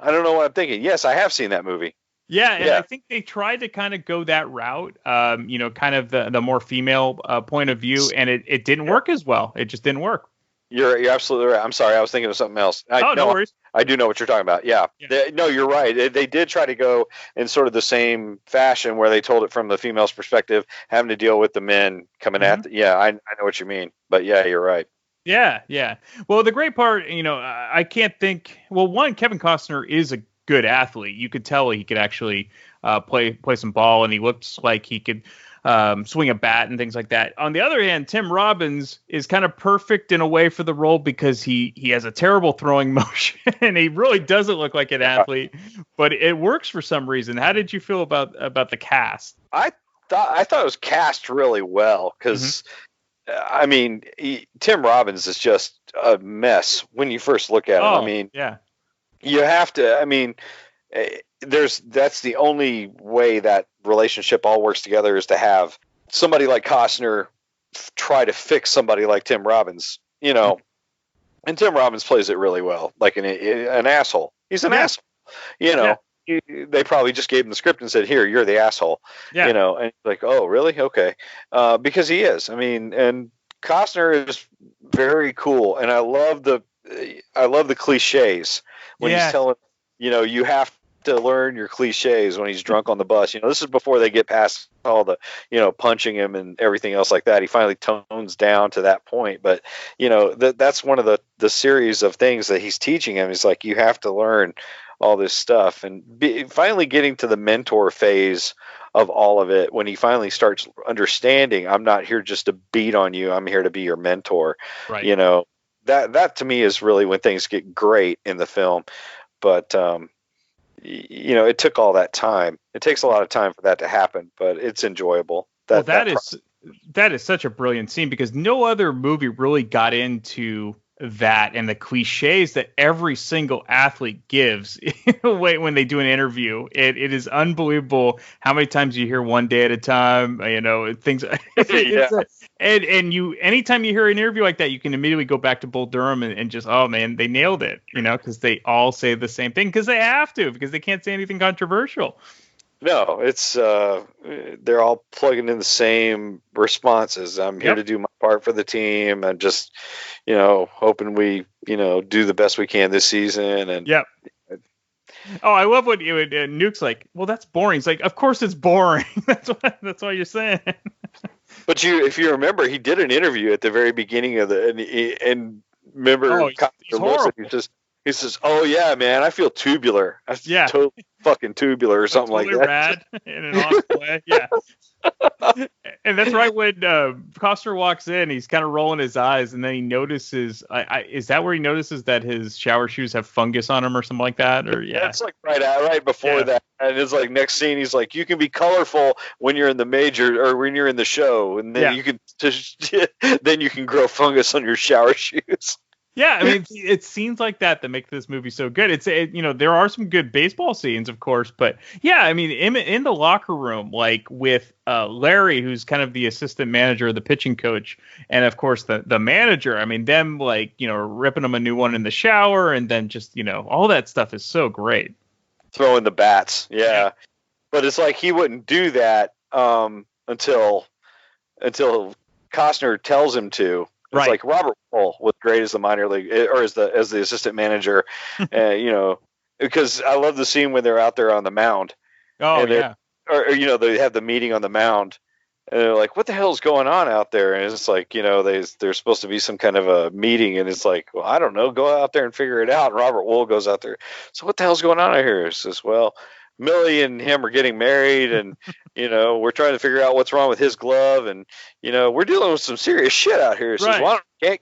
don't know what I'm thinking. Yes, I have seen that movie. Yeah, and I think they tried to kind of go that route, kind of the more female point of view, and it didn't work as well. It just didn't work. You're absolutely right. I'm sorry. I was thinking of something else. No worries. I do know what you're talking about. Yeah. No, you're right. They did try to go in sort of the same fashion where they told it from the female's perspective, having to deal with the men coming at. I know what you mean. But yeah, you're right. Yeah. Well, the great part, I can't think. Well, one, Kevin Costner is a good athlete. You could tell he could actually play some ball, and he looks like he could swing a bat and things like that. On the other hand, Tim Robbins is kind of perfect in a way for the role because he has a terrible throwing motion and he really doesn't look like an athlete, but it works for some reason. How did you feel about the cast? I thought it was cast really well because Tim Robbins is just a mess when you first look at him. You have to. That's the only way that relationship all works together is to have somebody like Costner try to fix somebody like Tim Robbins, and Tim Robbins plays it really well, like an asshole. He's an asshole, They probably just gave him the script and said, "Here, you're the asshole," and like, "Oh, really? Okay," because he is. And Costner is very cool, and I love the cliches when he's telling, you have to learn your cliches when he's drunk on the bus. This is before they get past all the, punching him and everything else like that. He finally tones down to that point. But, that's one of the series of things that he's teaching him. He's like, you have to learn all this stuff. And finally getting to the mentor phase of all of it, when he finally starts understanding, I'm not here just to beat on you. I'm here to be your mentor. Right. That to me is really when things get great in the film. But, it took all that time. It takes a lot of time for that to happen, but it's enjoyable. That is such a brilliant scene because no other movie really got into that and the cliches that every single athlete gives when they do an interview. It is unbelievable how many times you hear one day at a time, things. And you, anytime you hear an interview like that, you can immediately go back to Bull Durham and just, oh man, they nailed it, because they all say the same thing because they have to, because they can't say anything controversial. No, it's they're all plugging in the same responses. I'm here to do my part for the team, and just hoping we do the best we can this season. And oh, I love what Nuke's like. Well, that's boring. It's like, of course it's boring. that's why you're saying. But if you remember, he did an interview at the very beginning of and remember, he's horrible. He says, "Oh yeah, man, I feel tubular. I feel totally fucking tubular or something totally like that." Rad in an awesome way. Yeah. And that's right when Costner walks in, he's kind of rolling his eyes, and then he notices. Is that where he notices that his shower shoes have fungus on them or something like that? Or it's like right before that, and it's like next scene, he's like, "You can be colorful when you're in the major or when you're in the show, and then you can then you can grow fungus on your shower shoes." Yeah, I mean, it's scenes like that make this movie so good. There are some good baseball scenes, of course, but yeah, I mean, in the locker room, like with Larry, who's kind of the assistant manager, the pitching coach, and of course the manager. I mean, them ripping them a new one in the shower, and then just all that stuff is so great. Throwing the bats, yeah. But it's like he wouldn't do that until Costner tells him to. It's like Robert Wool was great as the minor league or as the assistant manager, because I love the scene when they're out there on the mound. Oh yeah. Or they have the meeting on the mound, and they're like, "What the hell's going on out there?" And it's like, there's supposed to be some kind of a meeting, and it's like, well, I don't know, go out there and figure it out. And Robert Wool goes out there. So what the hell's going on out here? He says, well, Millie and him are getting married, and we're trying to figure out what's wrong with his glove, and we're dealing with some serious shit out here. He says, well,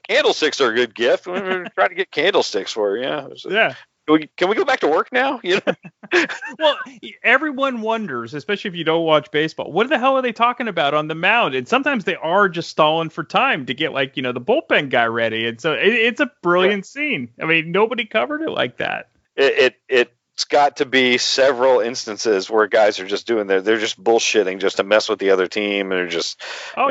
candlesticks are a good gift. We're trying to get candlesticks for you. Yeah. Can we go back to work now? Well, everyone wonders, especially if you don't watch baseball, what the hell are they talking about on the mound? And sometimes they are just stalling for time to get the bullpen guy ready. And so it's a brilliant scene. I mean, nobody covered it like that. It's got to be several instances where guys are just they're just bullshitting just to mess with the other team, and they're just so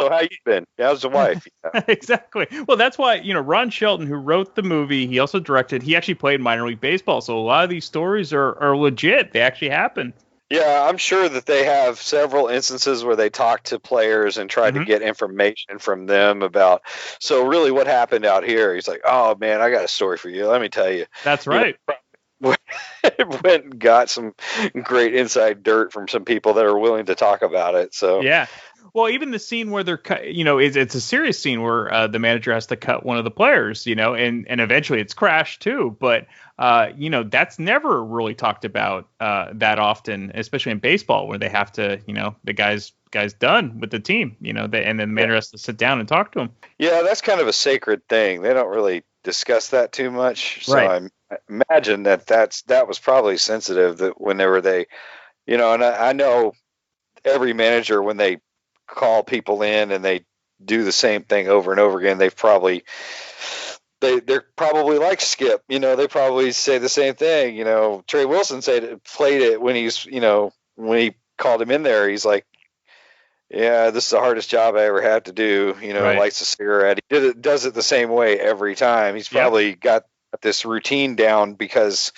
how you been? How's the wife? Exactly. Well, that's why Ron Shelton, who wrote the movie, he also directed. He actually played minor league baseball, so a lot of these stories are legit. They actually happen. Yeah, I'm sure that they have several instances where they talk to players and try to get information from them about. So really, what happened out here? He's like, "Oh man, I got a story for you. Let me tell you." That's right. Went and got some great inside dirt from some people that are willing to talk about it. So yeah. Well, even the scene where they're it's a serious scene where the manager has to cut one of the players, and eventually it's Crash too. But, that's never really talked about that often, especially in baseball, where they have to, the guy's done with the team, and then the manager has to sit down and talk to him. Yeah, that's kind of a sacred thing. They don't really discuss that too much. So I imagine that was probably sensitive that whenever they, and I know every manager, when they call people in and they do the same thing over and over again, they're probably like Skip, they probably say the same thing. Trey Wilson played it when when he called him in there, he's like, yeah, this is the hardest job I ever had to do. Lights a cigarette. He does it the same way every time. He's probably got this routine down because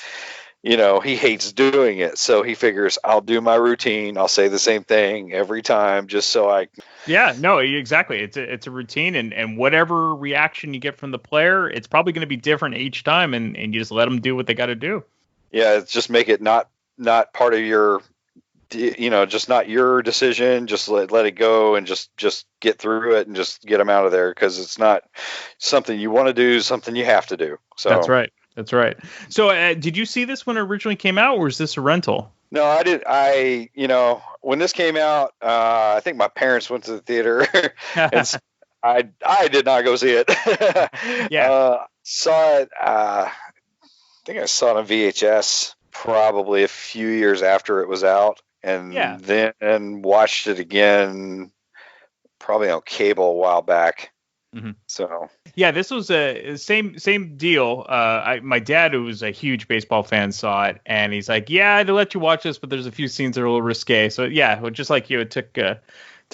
he hates doing it. So he figures, I'll do my routine. I'll say the same thing every time just so I... Yeah, no, exactly. It's a routine, and whatever reaction you get from the player, it's probably going to be different each time, and you just let them do what they got to do. Yeah, it's just make it not part of your, just not your decision. Just let it go and just get through it and just get them out of there, because it's not something you want to do, something you have to do. So That's right. That's right. So did you see this when it originally came out, or was this a rental? No, I did. When this came out, I think my parents went to the theater, and so I did not go see it. Saw it. I think I saw it on VHS probably a few years after it was out, and then watched it again probably on cable a while back. So yeah, this was a same deal. My dad, who was a huge baseball fan, saw it, and he's like, "Yeah, I'd let you watch this, but there's a few scenes that are a little risque." So yeah, well, just like you, it took a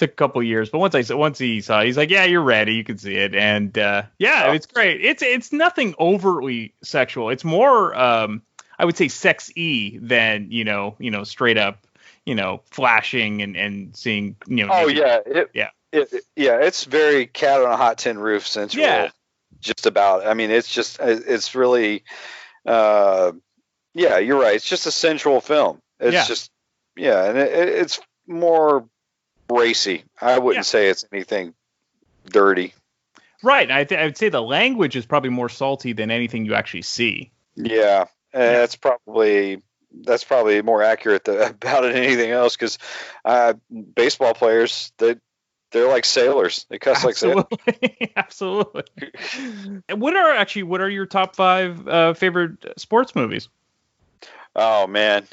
couple years, but once he saw it, he's like, "Yeah, you're ready. You can see it." And it's great. It's nothing overtly sexual. It's more, I would say, sex-y than straight up, flashing and seeing, Oh naked. yeah, it's very Cat on a Hot Tin Roof sensual. Yeah. Just about. I mean, it's really, you're right. It's just a sensual film. It's just, and it's more racy. I wouldn't say it's anything dirty. Right. I would say the language is probably more salty than anything you actually see. Yeah. That's probably more accurate about it than anything else, because baseball players, they're like sailors. They cuss like sailors. Absolutely. What are your top 5 favorite sports movies? Oh man,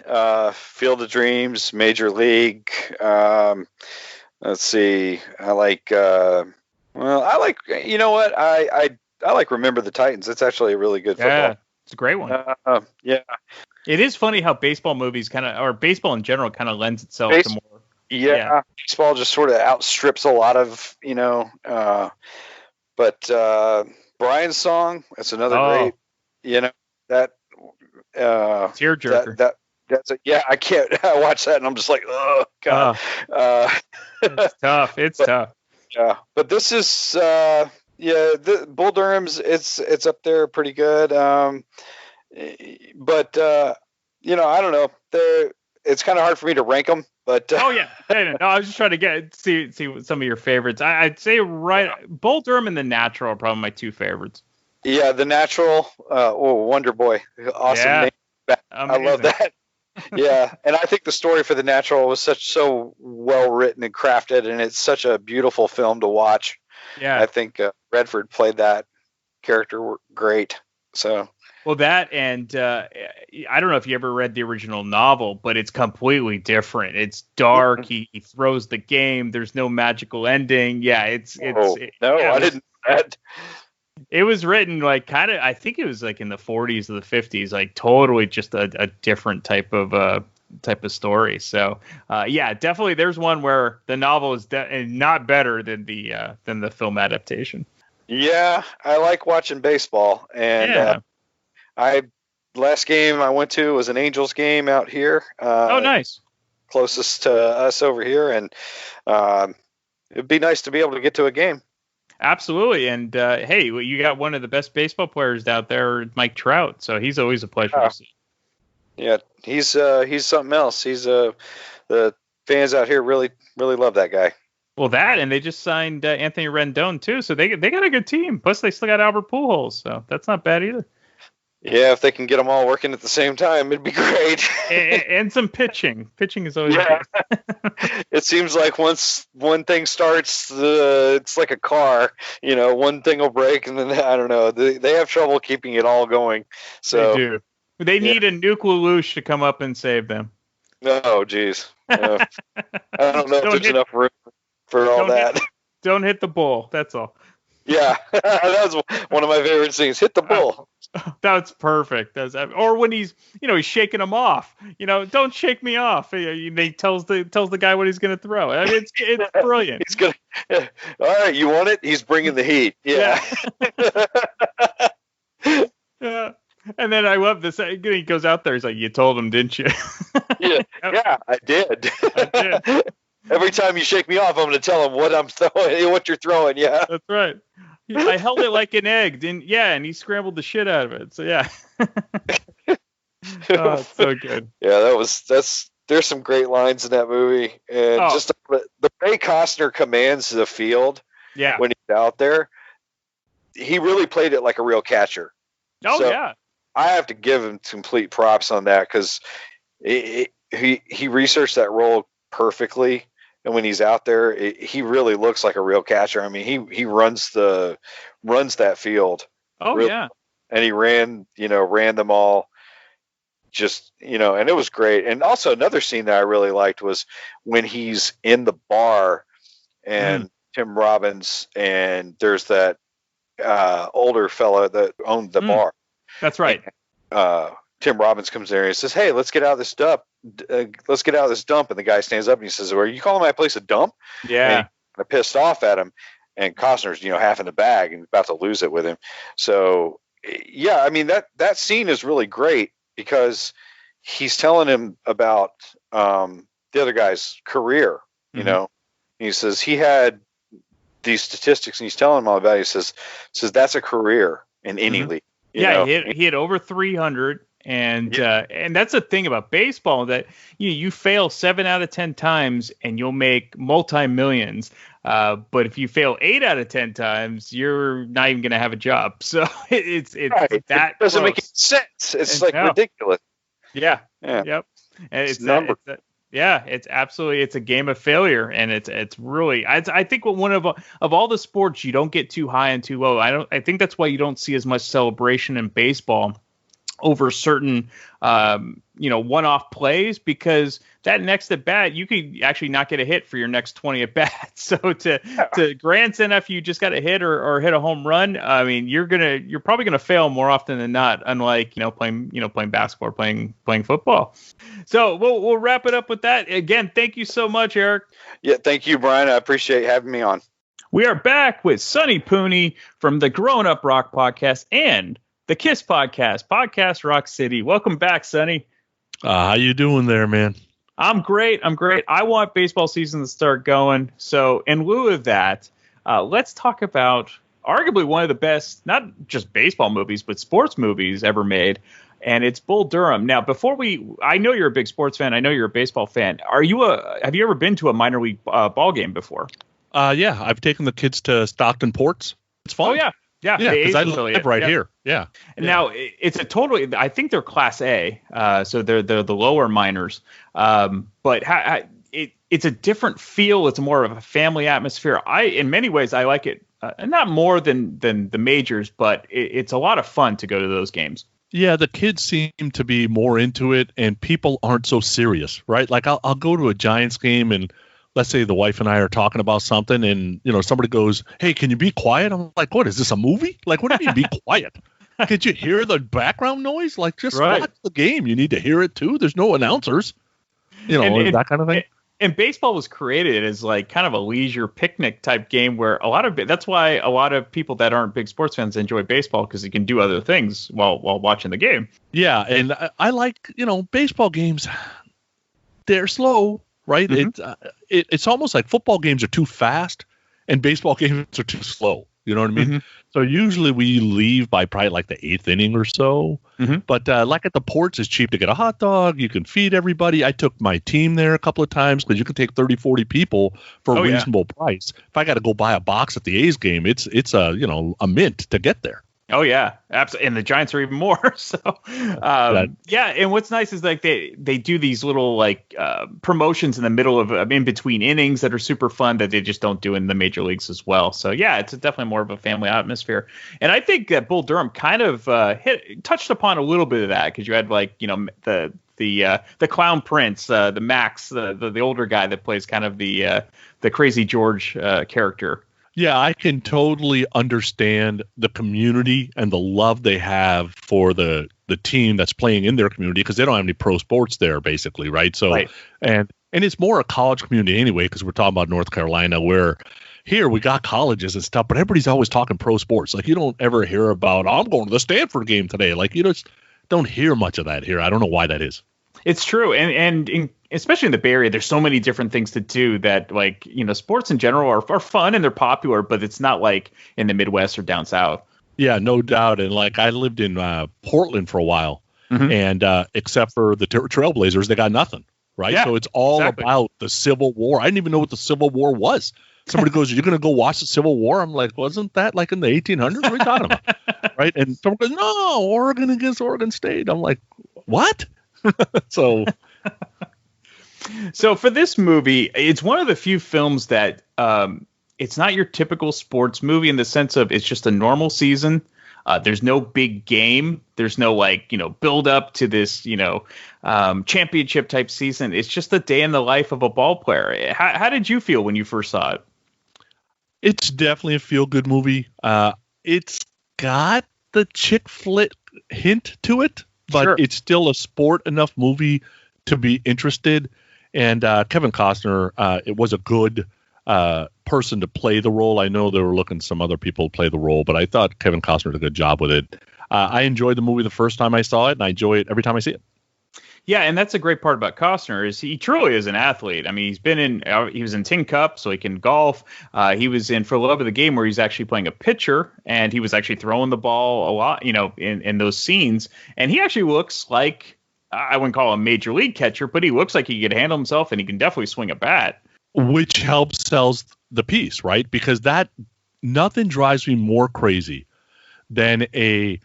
Field of Dreams, Major League. Let's see. I like. You know what? I like Remember the Titans. It's actually a really good football. Yeah, it's a great one. Yeah. It is funny how baseball movies or baseball in general kind of lends itself to more. Yeah, baseball just sort of outstrips a lot of, but Brian's song, that's another great, that tearjerker. That's I can't. I watch that and I'm just like, oh god. It's tough. It's tough. Yeah, but this is the Bull Durham's. It's up there pretty good. But I don't know. It's kind of hard for me to rank them. But no, I was just trying to see what some of your favorites. I'd say Bull Durham and The Natural are probably my 2 favorites. Yeah, The Natural. Wonder Boy, awesome name. I love that. Yeah, and I think the story for The Natural was so well written and crafted, and it's such a beautiful film to watch. Yeah, I think Redford played that character great. So. Well, that and I don't know if you ever read the original novel, but it's completely different. It's dark. He throws the game. There's no magical ending. Yeah, I didn't. It was written like kind of. I think it was like in the 40s or the 50s, like totally just a different type of story. So definitely. There's one where the novel is not better than the film adaptation. Yeah, I like watching baseball, and last game I went to was an Angels game out here. Nice. Closest to us over here, and it'd be nice to be able to get to a game. Absolutely, and hey, you got one of the best baseball players out there, Mike Trout. So he's always a pleasure to see. Yeah, he's something else. He's the fans out here really love that guy. Well, and they just signed Anthony Rendon too, so they got a good team. Plus, they still got Albert Pujols, so that's not bad either. Yeah, if they can get them all working at the same time, it'd be great. and some pitching. Pitching is always good. It seems like once one thing starts, it's like a car. One thing will break, and then I don't know. They have trouble keeping it all going. So they do. They need a Nuke Lelouch to come up and save them. Oh, geez. I don't know if there's enough room for all that. Don't hit the bull. That's all. Yeah, that was one of my favorite scenes. Hit the bull. That's perfect. Or when he's shaking him off. Don't shake me off. He tells the guy what he's going to throw. I mean, it's brilliant. He's gonna. All right, you want it? He's bringing the heat. Yeah. Yeah. And then I love this. He goes out there. He's like, "You told him, didn't you?" Yeah, I did. Every time you shake me off, I'm going to tell him what I'm throwing, what you're throwing. Yeah, that's right. I held it like an egg, and he scrambled the shit out of it. So yeah. Oh, it's so good. Yeah, there's some great lines in that movie, and just the way Costner commands the field. Yeah. When he's out there, he really played it like a real catcher. Oh yeah. I have to give him complete props on that, because he researched that role perfectly. And when he's out there, he really looks like a real catcher. I mean, he runs that field. Oh, really, yeah. And he ran them all. Just, and it was great. And also another scene that I really liked was when he's in the bar and Tim Robbins, and there's that older fella that owned the bar. That's right. Tim Robbins comes there and he says, "Hey, let's get out of this dump. Let's get out of this dump." And the guy stands up and he says, "Are you calling my place a dump?" Yeah. And kind of pissed off at him. And Costner's, half in the bag and about to lose it with him. So, yeah, I mean, that scene is really great because he's telling him about the other guy's career, you know. He says he had these statistics and he's telling him all about it. He says that's a career in any league. You know? He had over 300. And that's the thing about baseball, that you fail 7 out of 10 times and you'll make multi-millions. But if you fail 8 out of 10 times, you're not even going to have a job. So it's right. that it doesn't close. make any sense. It's ridiculous. Yeah. Yeah. Yep. And it's a game of failure, and it's really I think one of all the sports, you don't get too high and too low. I think that's why you don't see as much celebration in baseball over certain one-off plays, because that next at bat you could actually not get a hit for your next 20 at bats. So to grandstand after you just got a hit or hit a home run, I mean you're probably gonna fail more often than not, unlike playing basketball or playing football. So we'll wrap it up with that. Again, thank you so much, Eric. Yeah, thank you, Brian. I appreciate having me on. We are back with Sonny Pooney from the Grown Up Rock podcast and the KISS podcast Rock City. Welcome back, Sonny. How you doing there, man? I'm great. I want baseball season to start going. So in lieu of that, let's talk about arguably one of the best, not just baseball movies, but sports movies ever made. And it's Bull Durham. Now, I know you're a big sports fan. I know you're a baseball fan. Have you ever been to a minor league ball game before? Yeah, I've taken the kids to Stockton Ports. It's fun. Oh, yeah. Yeah, because I live right here. Yeah. And now it's I think they're Class A, so they're the lower minors. But it's a different feel. It's more of a family atmosphere. In many ways, I like it, not more than the majors, but it's a lot of fun to go to those games. Yeah, the kids seem to be more into it, and people aren't so serious, right? Like I'll go to a Giants game, and let's say the wife and I are talking about something, and somebody goes, "Hey, can you be quiet?" I'm like, "What is this, a movie? Like, what do you mean be quiet? Can't you hear the background noise? Like, just watch the game. You need to hear it too. There's no announcers, that kind of thing." And baseball was created as like kind of a leisure picnic type game where that's why a lot of people that aren't big sports fans enjoy baseball, because you can do other things while watching the game. Yeah, and I like baseball games. They're slow. Right? Mm-hmm. It's almost like football games are too fast and baseball games are too slow. You know what I mean? Mm-hmm. So usually we leave by probably like the 8th inning or so. Mm-hmm. But like at the Ports, it's cheap to get a hot dog. You can feed everybody. I took my team there a couple of times because you can take 30, 40 people for a reasonable price. If I got to go buy a box at the A's game, it's a mint to get there. Oh yeah, absolutely, and the Giants are even more. So, and what's nice is like they do these little like promotions in the middle of in between innings that are super fun that they just don't do in the major leagues as well. So yeah, it's definitely more of a family atmosphere, and I think that Bull Durham kind of touched upon a little bit of that, because you had like the Clown Prince, the Max, the older guy that plays kind of the Crazy George character. Yeah, I can totally understand the community and the love they have for the team that's playing in their community, because they don't have any pro sports there, basically, right? So, and it's more a college community anyway, because we're talking about North Carolina, where here we got colleges and stuff, but everybody's always talking pro sports. Like, you don't ever hear about, I'm going to the Stanford game today. Like, you just don't hear much of that here. I don't know why that is. It's true, and especially in the Bay Area, there's so many different things to do that, like, sports in general are fun and they're popular, but it's not like in the Midwest or down south. Yeah, no doubt. And like I lived in Portland for a while, and except for the Trailblazers, they got nothing, right? Yeah, so it's all about the Civil War. I didn't even know what the Civil War was. Somebody goes, "You're going to go watch the Civil War?" I'm like, wasn't that like in the 1800s? What are you talking about? Right? And someone goes, "No, Oregon against Oregon State." I'm like, what? So for this movie, it's one of the few films that it's not your typical sports movie in the sense of it's just a normal season. There's no big game. There's no build up to this championship type season. It's just a day in the life of a ball player. How did you feel when you first saw it? It's definitely a feel-good movie. It's got the chick flick hint to it, but it's still a sport enough movie to be interested. And Kevin Costner, it was a good person to play the role. I know they were looking some other people to play the role, but I thought Kevin Costner did a good job with it. I enjoyed the movie the first time I saw it, and I enjoy it every time I see it. Yeah, and that's a great part about Costner is he truly is an athlete. I mean, he was in Tin Cup, so he can golf. He was in For the Love of the Game, where he's actually playing a pitcher, and he was actually throwing the ball a lot, in those scenes. And he actually looks like, I wouldn't call him a major league catcher, but he looks like he could handle himself, and he can definitely swing a bat. Which helps sells the piece, right? Because nothing drives me more crazy than a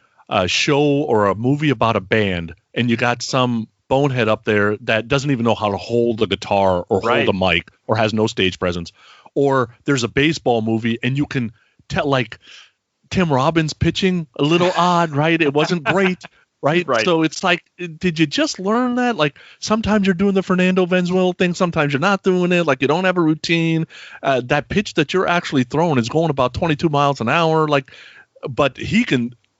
show or a movie about a band, and you got some bonehead up there that doesn't even know how to hold a guitar or hold a mic or has no stage presence. Or there's a baseball movie and you can tell, like, Tim Robbins pitching a little odd, right? It wasn't great, right? So it's like, did you just learn that? Like, sometimes you're doing the Fernando Valenzuela thing, sometimes you're not doing it. Like, you don't have a routine. That pitch that you're actually throwing is going about 22 miles an hour. Like, but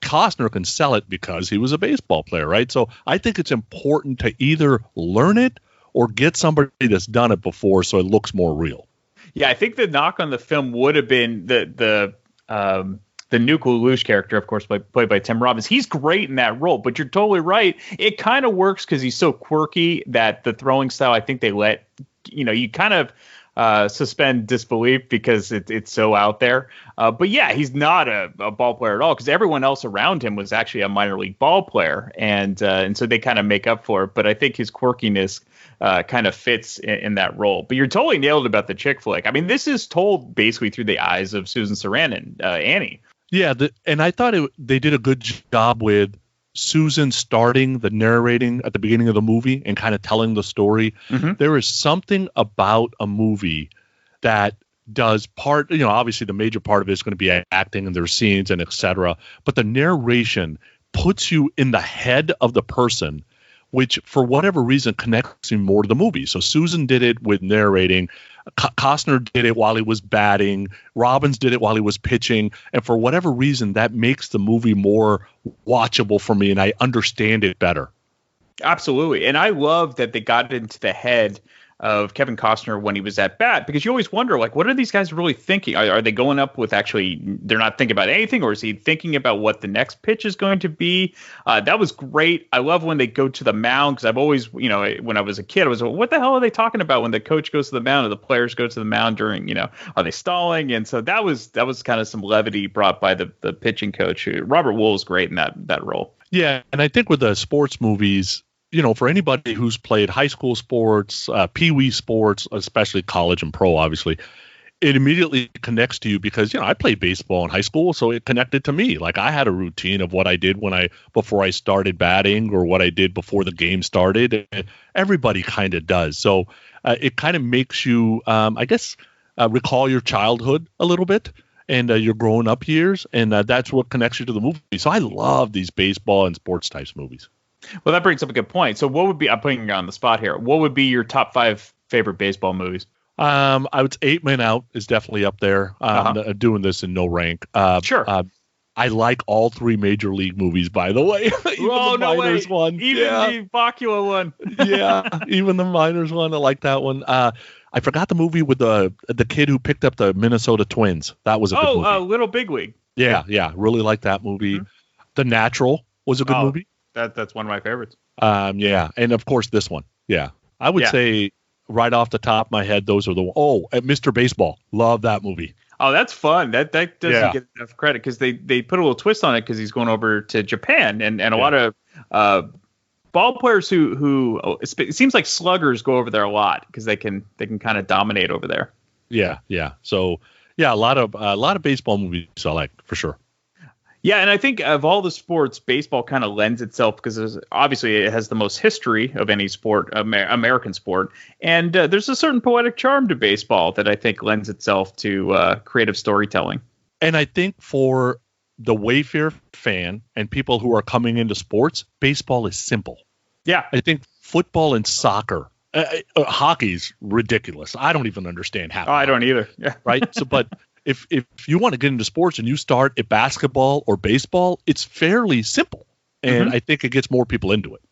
Costner can sell it because he was a baseball player, right? So I think it's important to either learn it or get somebody that's done it before so it looks more real. Yeah, I think the knock on the film would have been the Nuke Lelouch character, of course, played by Tim Robbins. He's great in that role, but you're totally right. It kind of works because he's so quirky that the throwing style, I think they let, you kind of suspend disbelief because it's so out there. But yeah, he's not a ball player at all because everyone else around him was actually a minor league ball player. And so they kind of make up for it. But I think his quirkiness kind of fits in that role. But you're totally nailed about the chick flick. I mean, this is told basically through the eyes of Susan Sarandon, Annie. Yeah, and I thought they did a good job with Susan starting the narrating at the beginning of the movie and kind of telling the story. Mm-hmm. There is something about a movie that does part, obviously the major part of it is going to be acting and there's scenes and etc. But the narration puts you in the head of the person, which for whatever reason connects you more to the movie. So Susan did it with narrating. Costner did it while he was batting. Robbins did it while he was pitching. And for whatever reason, that makes the movie more watchable for me, and I understand it better. Absolutely. And I love that they got into the head of Kevin Costner when he was at bat, because you always wonder, like, what are these guys really thinking? Are they going up with they're not thinking about anything, or is he thinking about what the next pitch is going to be? That was great. I love when they go to the mound, because I've always, when I was a kid, I was like, what the hell are they talking about when the coach goes to the mound or the players go to the mound during, are they stalling? And so that was kind of some levity brought by the pitching coach. Robert Wool's great in that role. Yeah, and I think with the sports movies, for anybody who's played high school sports, pee-wee sports, especially college and pro, obviously, it immediately connects to you because, I played baseball in high school, so it connected to me. Like, I had a routine of what I did before I started batting or what I did before the game started. Everybody kind of does. So it kind of makes you, recall your childhood a little bit and your growing up years, and that's what connects you to the movie. So I love these baseball and sports types movies. Well, that brings up a good point. So what would be, I'm putting you on the spot here, what would be your top 5 favorite baseball movies? I would say 8 Men Out is definitely up there. Doing this in no rank. Sure. I like all 3 major league movies, by the way. Even the Miners one. Even the Bacula one. Yeah, even the Miners one. I like that one. I forgot the movie with the kid who picked up the Minnesota Twins. That was a good movie. Little Big League. Yeah. Really like that movie. Mm-hmm. The Natural was a good movie. That's one of my favorites. Yeah, and of course this one. Yeah, I would say right off the top of my head, those are the. Mr. Baseball, love that movie. Oh, that's fun. That doesn't get enough credit because they put a little twist on it because he's going over to Japan and a lot of ball players who it seems like sluggers go over there a lot because they can kind of dominate over there. Yeah. So a lot of baseball movies I like for sure. Yeah, and I think of all the sports, baseball kind of lends itself because obviously it has the most history of any sport, American sport. And there's a certain poetic charm to baseball that I think lends itself to creative storytelling. And I think for the Wayfair fan and people who are coming into sports, baseball is simple. Yeah. I think football and soccer, hockey's ridiculous. I don't even understand how. I don't either. Yeah. Right. So, but if you want to get into sports and you start at basketball or baseball, it's fairly simple. And I think it gets more people into it.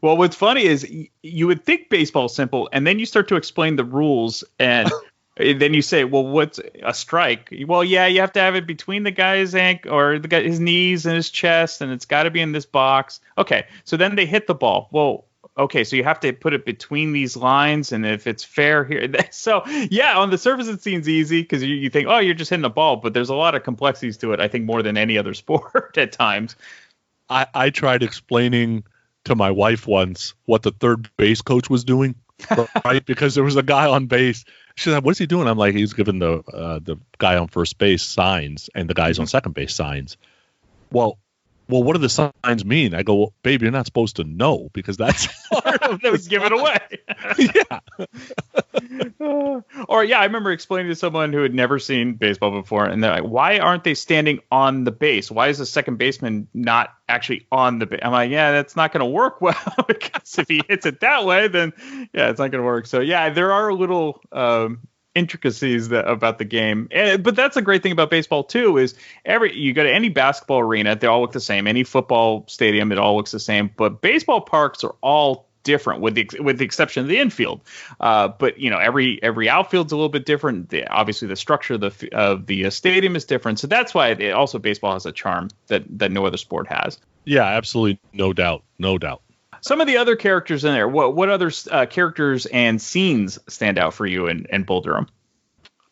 Well, what's funny is you would think baseball's simple, and then you start to explain the rules, and then you say, well, what's a strike? Well, yeah, you have to have it between the guy's ankle or his knees and his chest, and it's got to be in this box. Okay, so then they hit the ball. Well, okay, so you have to put it between these lines, and if it's fair here. So, yeah, on the surface it seems easy because you think, oh, you're just hitting the ball, but there's a lot of complexities to it, I think, more than any other sport at times. I tried explaining to my wife once what the third base coach was doing, right? Because there was a guy on base. She's like, what's he doing? I'm like, he's giving the guy on first base signs and the guys on second base signs. Well, what do the signs mean? I go, well, babe, you're not supposed to know because that's part of that was given away. Or, I remember explaining to someone who had never seen baseball before, and they're like, why aren't they standing on the base? Why is the second baseman not actually on the base? I'm like, that's not going to work well because if he hits it that way, then, it's not going to work. So, there are little intricacies about the game, but that's a great thing about baseball too. Is you go to any basketball arena, they all look the same. Any football stadium, it all looks the same. But baseball parks are all different, with the exception of the infield. But every outfield's a little bit different. Obviously, the structure of the stadium is different. So that's why also baseball has a charm that no other sport has. Yeah, absolutely, no doubt. Some of the other characters in there, what other characters and scenes stand out for you in Bull Durham?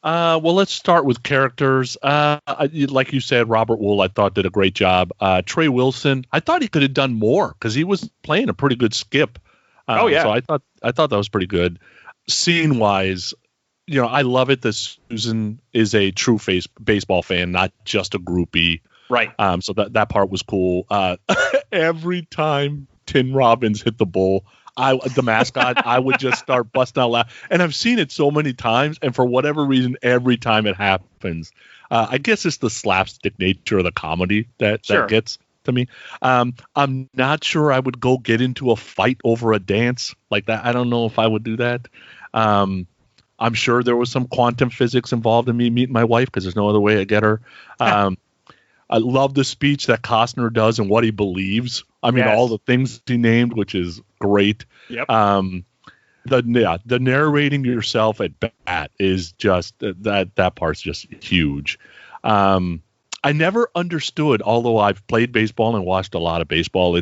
Well, let's start with characters. Like you said, Robert Wool, I thought did a great job. Trey Wilson, I thought he could have done more because he was playing a pretty good skip. So I thought that was pretty good. Scene wise, I love it that Susan is a true baseball fan, not just a groupie. Right. So that part was cool. Every time Tim Robbins hit the bull, the mascot, I would just start busting out laughing. And I've seen it so many times, and for whatever reason, every time it happens, I guess it's the slapstick nature of the comedy that gets to me. I'm not sure I would go get into a fight over a dance like that. I don't know if I would do that. I'm sure there was some quantum physics involved in me meeting my wife because there's no other way to get her. I love the speech that Costner does and what he believes. I mean, all the things he named, which is great. Yep. The narrating yourself at bat is just that part's just huge. I never understood, although I've played baseball and watched a lot of baseball,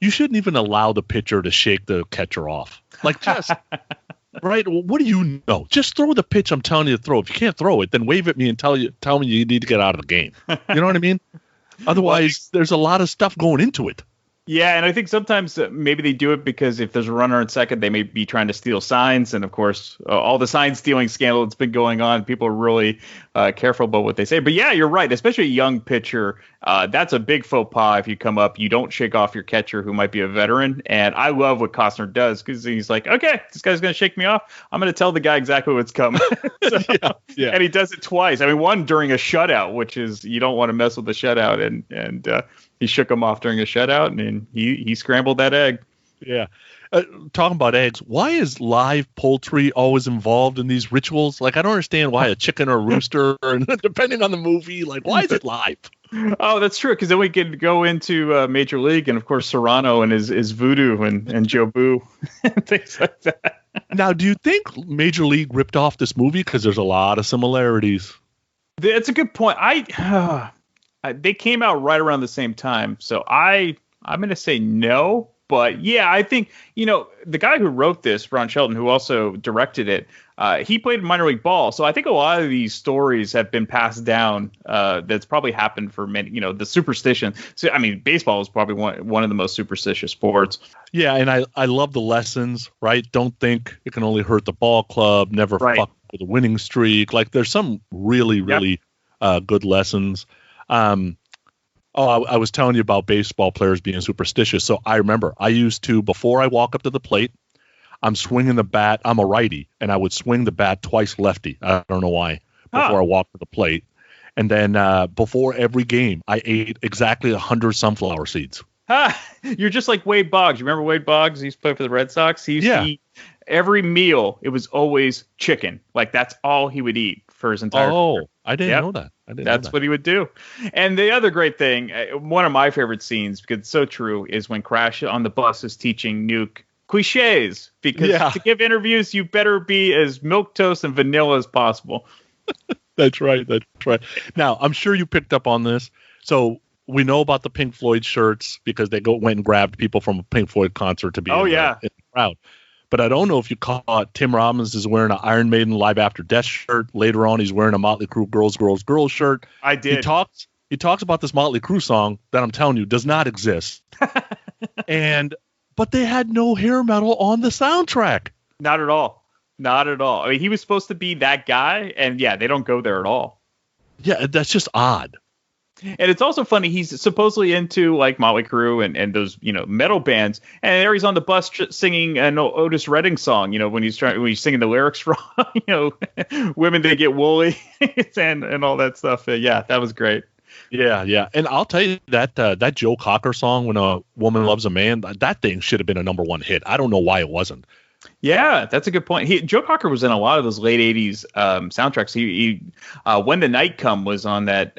you shouldn't even allow the pitcher to shake the catcher off. Like, just right? Well, what do you know? Just throw the pitch I'm telling you to throw. If you can't throw it, then wave at me and tell me you need to get out of the game. You know what I mean? Otherwise, there's a lot of stuff going into it. Yeah, and I think sometimes maybe they do it because if there's a runner in second, they may be trying to steal signs. And, of course, all the sign stealing scandal that's been going on, people are really careful about what they say. But, yeah, you're right. Especially a young pitcher, that's a big faux pas if you come up. You don't shake off your catcher who might be a veteran. And I love what Costner does because he's like, okay, this guy's going to shake me off. I'm going to tell the guy exactly what's coming. Yeah. And he does it twice. I mean, one during a shutout, which is you don't want to mess with the shutout. And he shook him off during a shutout, and he scrambled that egg. Yeah. Talking about eggs, why is live poultry always involved in these rituals? Like, I don't understand why a chicken or a rooster, and depending on the movie, like, why is it live? Oh, that's true, because then we could go into Major League, and, of course, Serrano and his voodoo and Joe Boo and things like that. Now, do you think Major League ripped off this movie? Because there's a lot of similarities. That's a good point. They came out right around the same time, so I'm going to say no. But yeah, I think, the guy who wrote this, Ron Shelton, who also directed it, he played minor league ball. So I think a lot of these stories have been passed down. That's probably happened for many, the superstition. So, I mean, baseball is probably one of the most superstitious sports. Yeah, and I love the lessons, right? Don't think it can only hurt the ball club. Never fuck with a winning streak. Like, there's some really, really good lessons. I was telling you about baseball players being superstitious. So I remember I used to, before I walk up to the plate, I'm swinging the bat. I'm a righty, and I would swing the bat twice lefty. I don't know why, before I walk to the plate. And then before every game, I ate exactly 100 sunflower seeds. You're just like Wade Boggs. You remember Wade Boggs? He used to play for the Red Sox. He used to eat every meal, it was always chicken. Like, that's all he would eat for his entire career. I didn't know that. That's what he would do. And the other great thing, one of my favorite scenes, because it's so true, is when Crash on the bus is teaching Nuke cliches. Because to give interviews, you better be as milquetoast and vanilla as possible. That's right. Now, I'm sure you picked up on this. So we know about the Pink Floyd shirts because they went and grabbed people from a Pink Floyd concert to be in the crowd. But I don't know if you caught Tim Robbins is wearing an Iron Maiden Live After Death shirt. Later on, he's wearing a Motley Crue Girls shirt. I did. He talks about this Motley Crue song that I'm telling you does not exist. But they had no hair metal on the soundtrack. Not at all. I mean, he was supposed to be that guy, and they don't go there at all. Yeah, that's just odd. And it's also funny, he's supposedly into like Motley Crue and those, metal bands. And there he's on the bus singing an Otis Redding song, when he's singing the lyrics wrong, women, they get woolly and all that stuff. That was great. Yeah. And I'll tell you that Joe Cocker song, When a Woman Loves a Man, that thing should have been a #1 hit. I don't know why it wasn't. Yeah, that's a good point. Joe Cocker was in a lot of those late 80s soundtracks. He When the Night Come was on that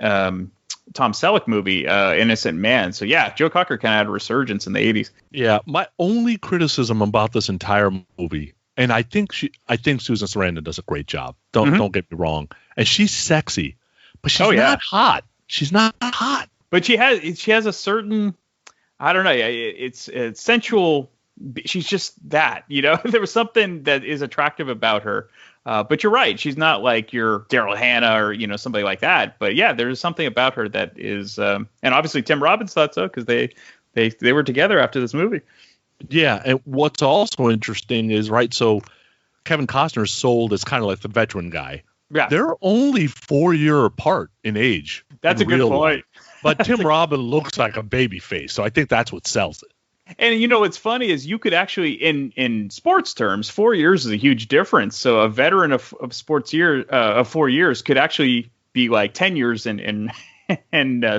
Tom Selleck movie, Innocent Man. So Joe Cocker kind of had a resurgence in the 80s. Yeah, my only criticism about this entire movie, and I think Susan Sarandon does a great job. Don't get me wrong, and she's sexy, but she's not hot. She's not hot. But she has a certain, I don't know, it's sensual. She's just that, there was something that is attractive about her. But you're right. She's not like your Daryl Hannah or, somebody like that. But there's something about her that is, and obviously Tim Robbins thought so because they were together after this movie. Yeah. And what's also interesting is, right, so Kevin Costner is sold as kind of like the veteran guy. Yeah. They're only 4 years apart in age. That's a good point. Life. But Tim Robbins looks like a baby face. So I think that's what sells it. And what's funny is you could actually, in sports terms, 4 years is a huge difference. So a veteran of 4 years could actually be like 10 years in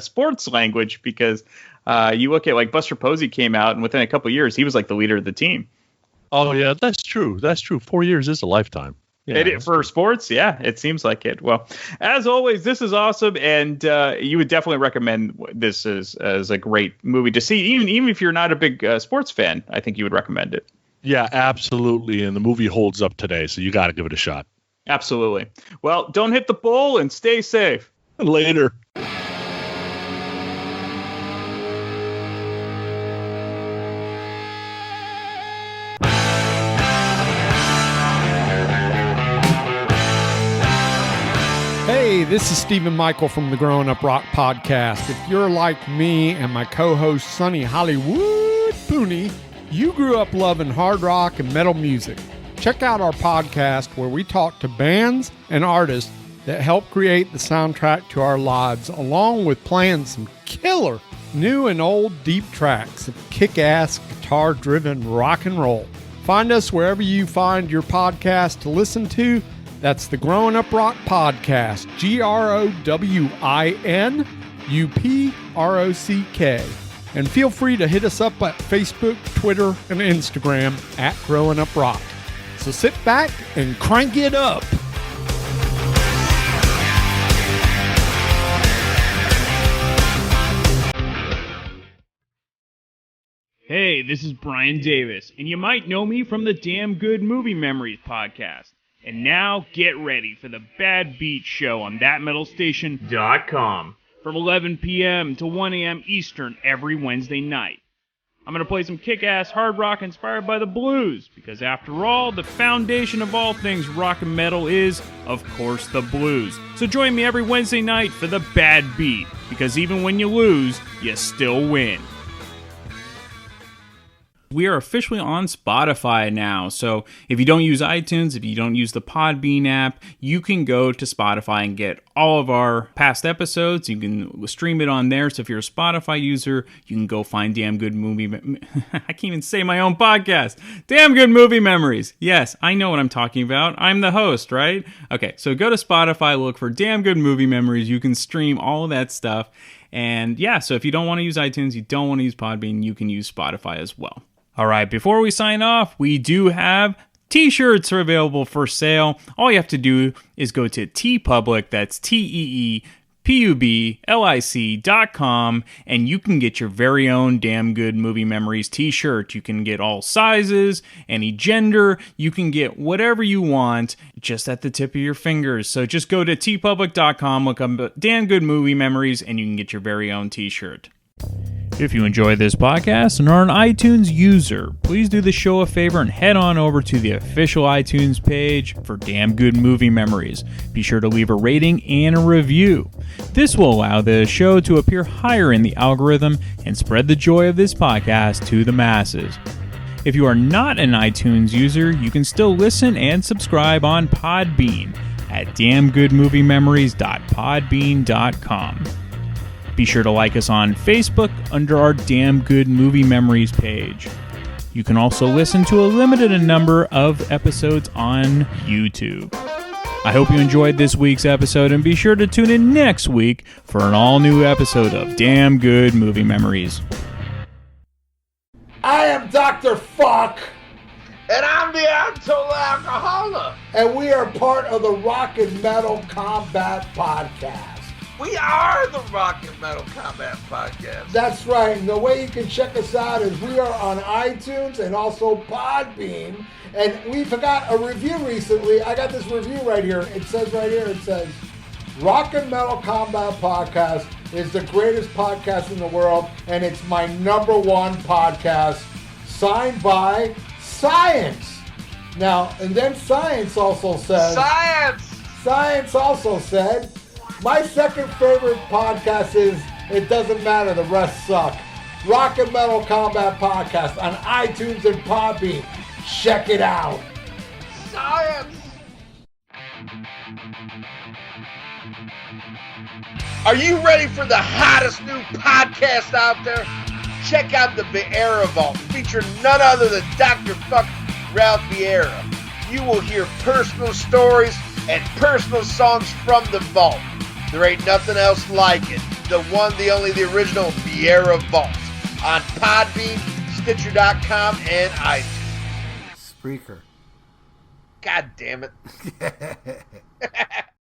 sports language, because you look at like Buster Posey came out and within a couple of years he was like the leader of the team. Oh yeah, that's true. 4 years is a lifetime. Yeah, for sports, it seems like it. Well, as always, this is awesome, and you would definitely recommend this as a great movie to see, even if you're not a big sports fan. I think you would recommend it. Yeah, absolutely, and the movie holds up today, so you got to give it a shot. Absolutely. Well, don't hit the bull and stay safe. Later. Hey, this is Stephen Michael from the Growing Up Rock podcast. If you're like me and my co-host Sonny Hollywood Pooney, you grew up loving hard rock and metal music. Check out our podcast where we talk to bands and artists that help create the soundtrack to our lives, along with playing some killer new and old deep tracks of kick-ass guitar-driven rock and roll. Find us wherever you find your podcast to listen to. That's the Growing Up Rock Podcast, GrowinUprock. And feel free to hit us up at Facebook, Twitter, and Instagram at Growing Up Rock. So sit back and crank it up. Hey, this is Brian Davis, and you might know me from the Damn Good Movie Memories podcast. And now, get ready for the Bad Beat Show on ThatMetalStation.com from 11 p.m. to 1 a.m. Eastern every Wednesday night. I'm going to play some kick-ass hard rock inspired by the blues, because after all, the foundation of all things rock and metal is, of course, the blues. So join me every Wednesday night for the Bad Beat, because even when you lose, you still win. We are officially on Spotify now, so if you don't use iTunes, if you don't use the Podbean app, you can go to Spotify and get all of our past episodes. You can stream it on there, so if you're a Spotify user, you can go find Damn Good Movie... I can't even say my own podcast. Damn Good Movie Memories. Yes, I know what I'm talking about. I'm the host, right? Okay, so go to Spotify, look for Damn Good Movie Memories. You can stream all of that stuff. And yeah, so if you don't want to use iTunes, you don't want to use Podbean, you can use Spotify as well. All right, before we sign off, we do have T-shirts are available for sale. All you have to do is go to TeePublic, that's TeePublic.com, and you can get your very own Damn Good Movie Memories t-shirt. You can get all sizes, any gender, you can get whatever you want just at the tip of your fingers. So just go to TeePublic.com, look up Damn Good Movie Memories, and you can get your very own t-shirt. If you enjoy this podcast and are an iTunes user, please do the show a favor and head on over to the official iTunes page for Damn Good Movie Memories. Be sure to leave a rating and a review. This will allow the show to appear higher in the algorithm and spread the joy of this podcast to the masses. If you are not an iTunes user, you can still listen and subscribe on Podbean at damngoodmoviememories.podbean.com. Be sure to like us on Facebook under our Damn Good Movie Memories page. You can also listen to a limited number of episodes on YouTube. I hope you enjoyed this week's episode, and be sure to tune in next week for an all-new episode of Damn Good Movie Memories. I am Dr. Fuck. And I'm the Total Alcoholic. And we are part of the Rock and Metal Combat Podcast. We are the Rock and Metal Combat Podcast. That's right. And the way you can check us out is we are on iTunes and also Podbean. And we forgot a review recently. I got this review right here. It says right here, it says, Rock and Metal Combat Podcast is the greatest podcast in the world, and it's my number one podcast, signed by Science. Now, and then Science also says... Science also said... My second favorite podcast is It Doesn't Matter, the rest suck. Rock and Metal Combat Podcast on iTunes and Podbean. Check it out. Science! Are you ready for the hottest new podcast out there? Check out the Vieira Vault, featuring none other than Dr. Fuck Ralph Vieira. You will hear personal stories and personal songs from the vault. There ain't nothing else like it. The one, the only, the original Vieira Vault on Podbean, Stitcher.com, and iTunes. Spreaker. God damn it.